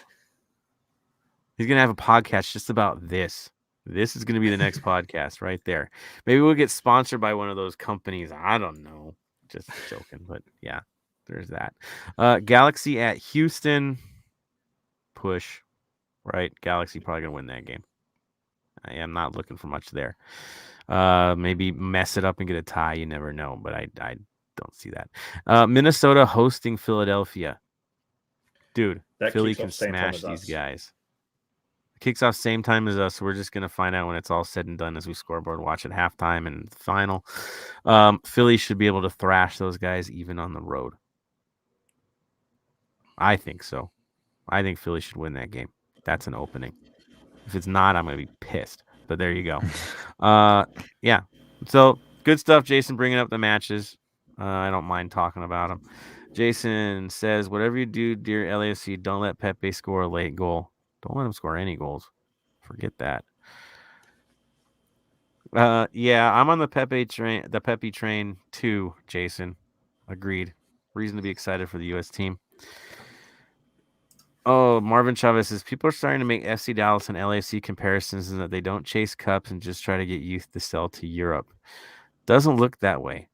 He's going to have a podcast just about this. This is going to be the next podcast right there. Maybe we'll get sponsored by one of those companies. I don't know. Just joking. But yeah, there's that. Galaxy at Houston. Push. Right? Galaxy probably going to win that game. I am not looking for much there. Maybe mess it up and get a tie. You never know. But I don't see that. Minnesota hosting Philadelphia. Dude, that Philly can smash these guys. It kicks off same time as us. So we're just going to find out when it's all said and done as we scoreboard watch at halftime and final. Philly should be able to thrash those guys even on the road. I think so. I think Philly should win that game. That's an opening. If it's not, I'm going to be pissed. But there you go. Yeah. So good stuff, Jason, bringing up the matches. I don't mind talking about them. Jason says, whatever you do, dear LAFC, don't let Pepe score a late goal. Don't let him score any goals. Forget that. Yeah, I'm on the Pepe train too, Jason. Agreed. Reason to be excited for the U.S. team. Oh, Marvin Chavez says, people are starting to make FC Dallas and LAFC comparisons and that they don't chase cups and just try to get youth to sell to Europe. Doesn't look that way.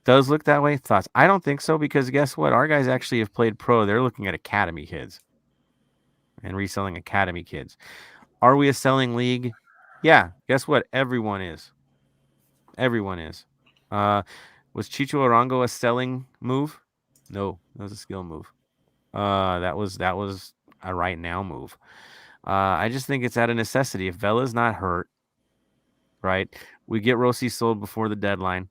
Does look that way? Thoughts? I don't think so, because guess what? Our guys actually have played pro. They're looking at academy kids and reselling academy kids. Are we a selling league? Yeah. Guess what? Everyone is. Everyone is. Was Chicho Arango a selling move? No, that was a skill move. That was a right now move. I just think it's out of necessity. If Vela's not hurt, right? We get Rossi sold before the deadline.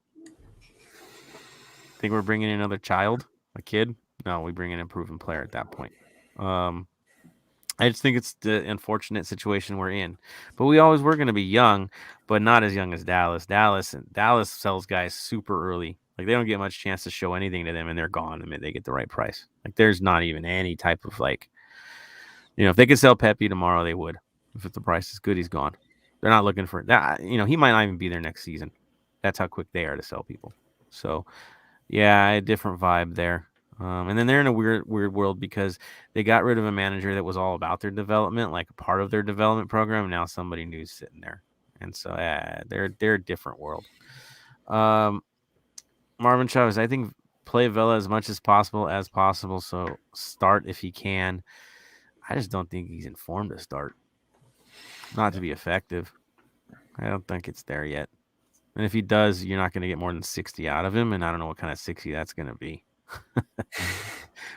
Think we're bringing in another child, a kid? No, we bring in a proven player at that point. I just think it's the unfortunate situation we're in. But we always were going to be young, but not as young as Dallas. Dallas sells guys super early. Like, they don't get much chance to show anything to them, and they're gone the minute they get the right price. Like, there's not even any type of, like, if they could sell Pepe tomorrow, they would. If the price is good, he's gone. They're not looking for that. He might not even be there next season. That's how quick they are to sell people. So, yeah, a different vibe there. And then they're in a weird world because they got rid of a manager that was all about their development, like a part of their development program. And now somebody new's sitting there. And so they're a different world. Marvin Chavez, I think play Vela as much as possible. So start if he can. I just don't think he's informed to start. Not to be effective. I don't think it's there yet. And if he does, you're not going to get more than 60 out of him. And I don't know what kind of 60 that's going to be.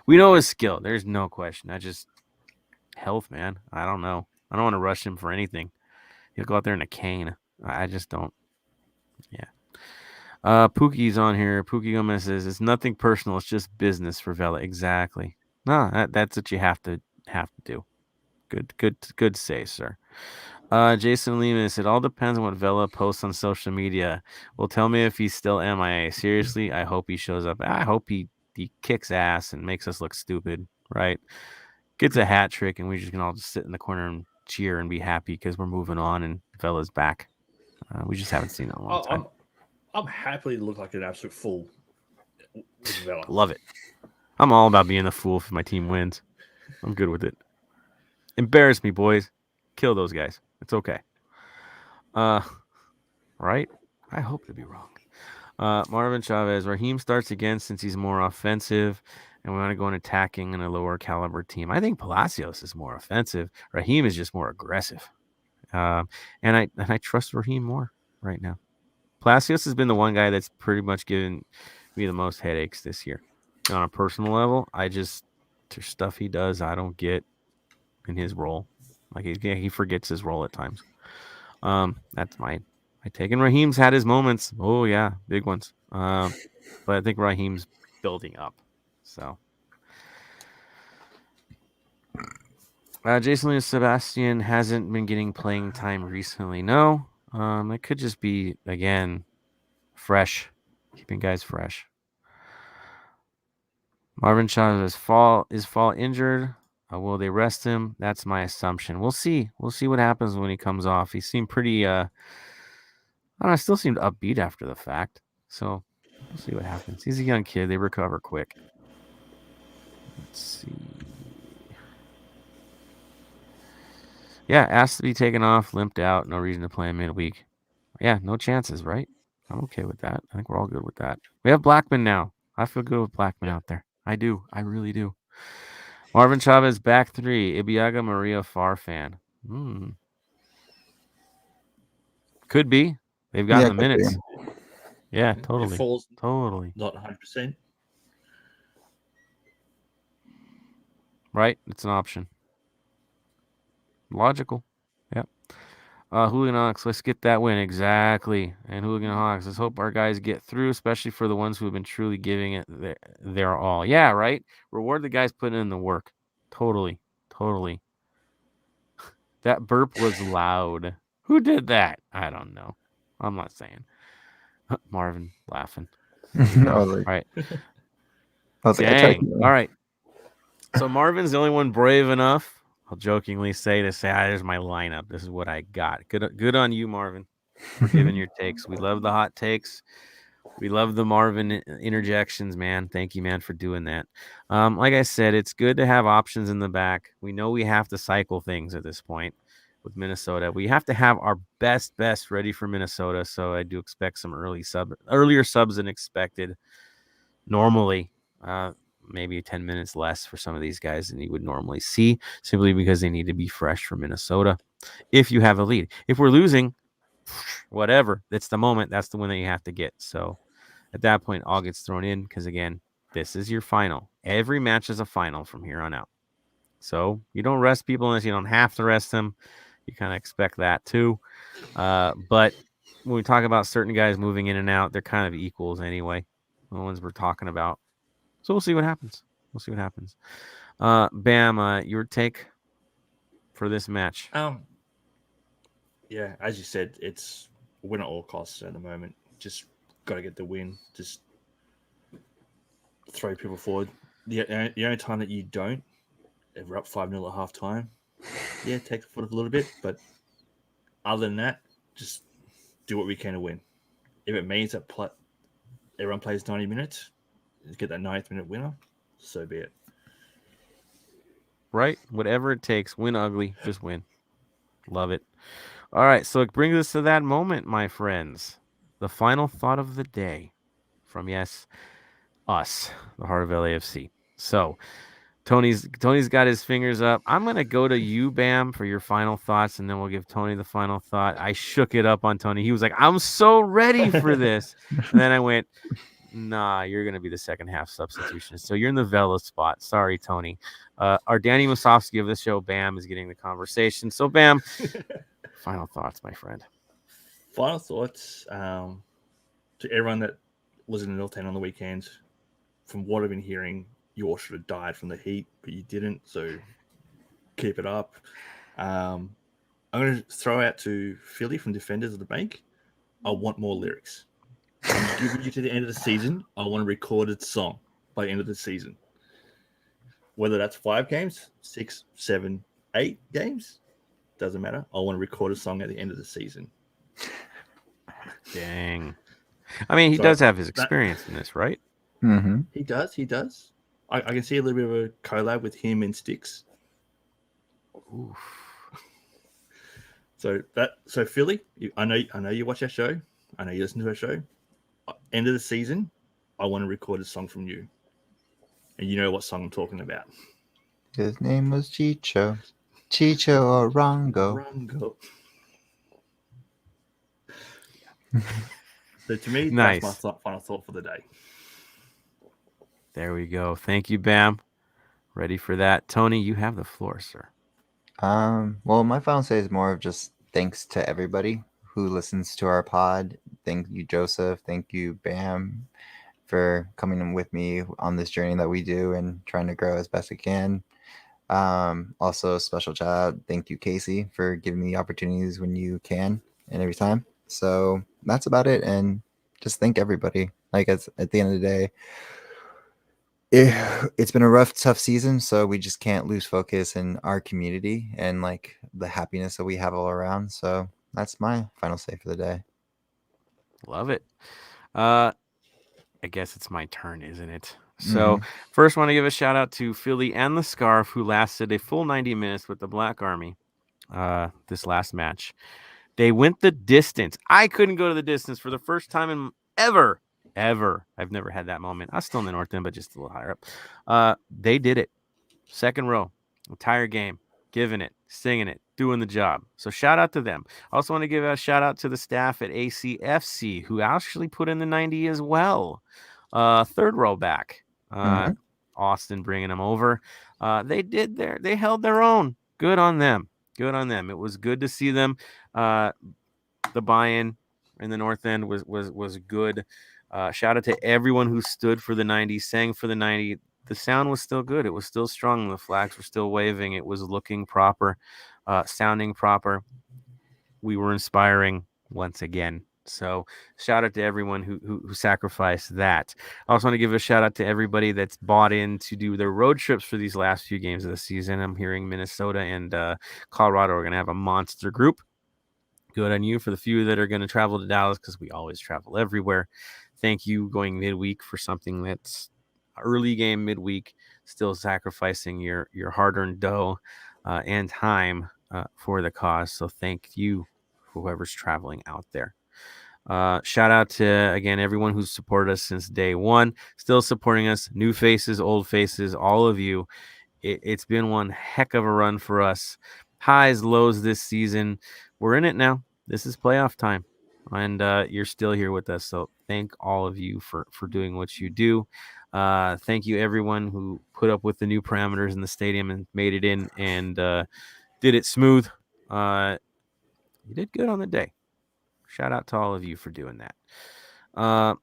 We know his skill. There's no question. Health, man. I don't know. I don't want to rush him for anything. He'll go out there in a cane. I just don't. Yeah. Pookie's on here. Pookie Gomez says, it's nothing personal. It's just business for Vela. Exactly. No, that's what you have to do. Good say, sir. Jason Lemus, it all depends on what Vela posts on social media. Well, tell me if he's still MIA. Seriously, I hope he shows up. I hope he kicks ass and makes us look stupid, right? Gets a hat trick, and we just can all just sit in the corner and cheer and be happy because we're moving on and Vela's back. We just haven't seen it in a long time. I'm happy to look like an absolute fool with Vela. Love it. I'm all about being the fool if my team wins. I'm good with it. Embarrass me, boys. Kill those guys. It's okay. Right? I hope to be wrong. Marvin Chavez, Raheem starts again since he's more offensive, and we want to go in attacking in a lower caliber team. I think Palacios is more offensive. Raheem is just more aggressive. And I trust Raheem more right now. Palacios has been the one guy that's pretty much given me the most headaches this year. On a personal level, there's stuff he does I don't get in his role. Like, he forgets his role at times. That's my take. And Raheem's had his moments. Oh, yeah, big ones. But I think Raheem's building up. So, Jason Luis Sebastian hasn't been getting playing time recently. No, it could just be, again, fresh, keeping guys fresh. Marvin Chavez is Fall injured. Will they rest him? That's my assumption. We'll see. We'll see what happens when he comes off. He seemed pretty. I still seemed upbeat after the fact. So we'll see what happens. He's a young kid. They recover quick. Let's see. Yeah, asked to be taken off, limped out. No reason to play him midweek. Yeah, no chances, right? I'm okay with that. I think we're all good with that. We have Blackman now. I feel good with Blackman out there. I do. I really do. Marvin Chavez, back three. Ibiaga Maria Farfan. Could be. They've gotten the minutes. Yeah, totally. Totally. Not 100%. Right? It's an option. Logical. Yep. Hooligan Hawks, let's get that win. Exactly. And Hooligan Hawks, let's hope our guys get through, especially for the ones who have been truly giving it their all. Yeah, right? Reward the guys putting in the work. Totally. That burp was loud. Who did that? I don't know. I'm not saying. Marvin laughing. There we go. I was like, All right. I tried Dang. All right. So Marvin's the only one brave enough, I'll jokingly say, there's my lineup. This is what I got. Good on you, Marvin, for giving your takes. We love the hot takes. We love the Marvin interjections, man. Thank you, man, for doing that. Like I said, it's good to have options in the back. We know we have to cycle things at this point with Minnesota. We have to have our best ready for Minnesota. So I do expect some earlier subs than expected. Normally, maybe 10 minutes less for some of these guys than you would normally see, simply because they need to be fresh for Minnesota. If you have a lead, if we're losing, whatever, that's the moment. That's the one that you have to get. So at that point, all gets thrown in because, again, this is your final. Every match is a final from here on out. So you don't rest people unless you don't have to rest them. You kind of expect that too. But when we talk about certain guys moving in and out, they're kind of equals anyway, the ones we're talking about. So we'll see what happens. Bam, your take for this match? Yeah, as you said, it's win at all costs at the moment. Just got to get the win. Just throw people forward. The only time that you don't, if we're up 5-0 at half time, yeah, take the foot a little bit. But other than that, just do what we can to win. If it means that everyone plays 90 minutes, get that 90th minute winner, so be it. Right? Whatever it takes. Win ugly. Just win. Love it. All right. So it brings us to that moment, my friends. The final thought of the day from, yes, us, the Heart of LAFC. So Tony's got his fingers up. I'm going to go to you, Bam, for your final thoughts, and then we'll give Tony the final thought. I shook it up on Tony. He was like, I'm so ready for this. And then I went, nah, you're going to be the second half substitution. So you're in the Vela spot. Sorry, Tony. Our Danny Musovsky of the show, Bam, is getting the conversation. So, Bam, final thoughts, my friend. Final thoughts to everyone that was in the 0-10 on the weekend. From what I've been hearing, you all should have died from the heat, but you didn't. So keep it up. I'm going to throw out to Philly from Defenders of the Bank. I want more lyrics. I'm giving you to the end of the season. I want a recorded song by the end of the season. Whether that's 5 games, 6, 7, 8 games, doesn't matter. I want to record a song at the end of the season. Dang. I mean, he does have his experience in this, right? Mm-hmm. He does. I can see a little bit of a collab with him and Styx. Oof. So Philly, I know you watch our show. I know you listen to our show. End of the season, I want to record a song from you, and you know what song I'm talking about. His name was Chicho Orongo. So to me, nice. That's my final thought for the day. There we go. Thank you, Bam. Ready for that. Tony, you have the floor, sir. Well, my final say is more of just thanks to everybody who listens to our pod. Thank you, Joseph. Thank you, Bam, for coming in with me on this journey that we do and trying to grow as best I can. Also, special shout out. Thank you, Casey, for giving me opportunities when you can and every time. So that's about it. And just thank everybody. Like, at the end of the day, it's been a rough, tough season, so we just can't lose focus in our community and like the happiness that we have all around. So that's my final say for the day. Love it. I guess it's my turn, isn't it? So first, want to give a shout out to Philly and the Scarf, who lasted a full 90 minutes with the Black Army this last match. They went the distance. I couldn't go to the distance for the first time in ever. I've never had that moment. I was still in the North End, but just a little higher up. They did it. Second row, entire game, giving it, singing it, doing the job. So shout out to them. I also want to give a shout out to the staff at ACFC, who actually put in the 90 as well. Third row back, Austin bringing them over. They held their own. Good on them. It was good to see them. The buy-in in the North End was good. Shout out to everyone who stood for the 90, sang for the 90. The sound was still good. It was still strong. The flags were still waving. It was looking proper, sounding proper. we were inspiring once again. So shout out to everyone who sacrificed that. I also want to give a shout out to everybody that's bought in to do their road trips for these last few games of the season. I'm hearing Minnesota and Colorado are going to have a monster group. Good on you. For the few that are going to travel to Dallas, because we always travel everywhere, thank you going midweek for something that's early game midweek, still sacrificing your hard-earned dough and time for the cause. So thank you, whoever's traveling out there. Shout out to, again, everyone who's supported us since day one, still supporting us, new faces, old faces, all of you. It's been one heck of a run for us. Highs, lows this season. We're in it now. This is playoff time, and you're still here with us. So thank all of you for doing what you do. Thank you, everyone who put up with the new parameters in the stadium and made it in and did it smooth. You did good on the day. Shout out to all of you for doing that.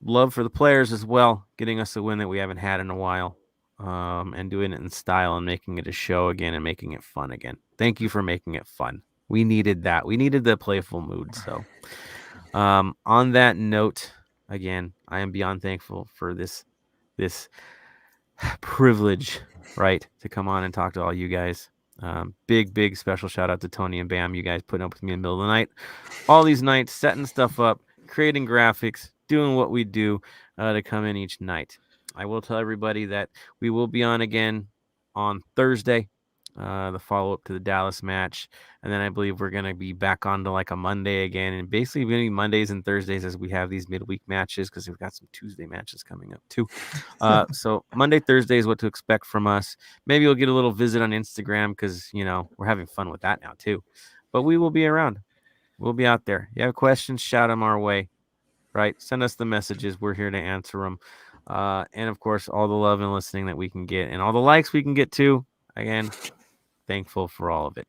Love for the players as well, getting us a win that we haven't had in a while, and doing it in style and making it a show again and making it fun again. Thank you for making it fun. We needed that. We needed the playful mood. So on that note, again, I am beyond thankful for this privilege, right, to come on and talk to all you guys. Big special shout out to Tony and Bam. You guys putting up with me in the middle of the night, all these nights, setting stuff up, creating graphics, doing what we do to come in each night. I will tell everybody that we will be on again on Thursday, the follow-up to the Dallas match, and then I believe we're going to be back on to like a Monday again, and basically going to be Mondays and Thursdays as we have these midweek matches, because we've got some Tuesday matches coming up too. So Monday, Thursday is what to expect from us. Maybe you'll get a little visit on Instagram, because we're having fun with that now too. But we will be around. We'll be out there. You have questions, shout them our way, right? Send us the messages. We're here to answer them. And of course, all the love and listening that we can get, and all the likes we can get too. Again, thankful for all of it.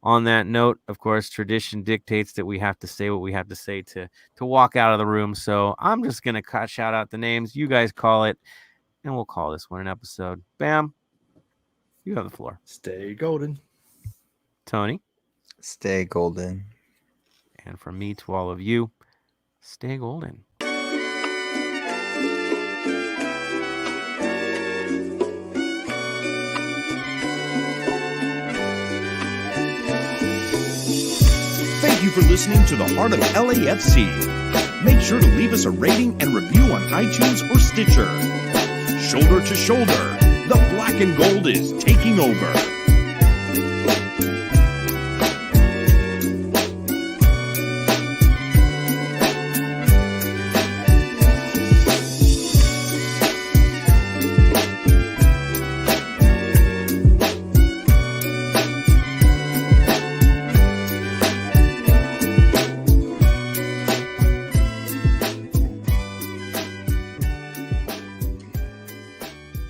On that note, of course, tradition dictates that we have to say what we have to say to walk out of the room. So I'm just going to shout out the names. You guys call it, and we'll call this one an episode. Bam, you have the floor. Stay golden. Tony. Stay golden. And from me to all of you, stay golden. Thank you for listening to the Heart of LAFC. Make sure to leave us a rating and review on iTunes or Stitcher. Shoulder to shoulder, the black and gold is taking over.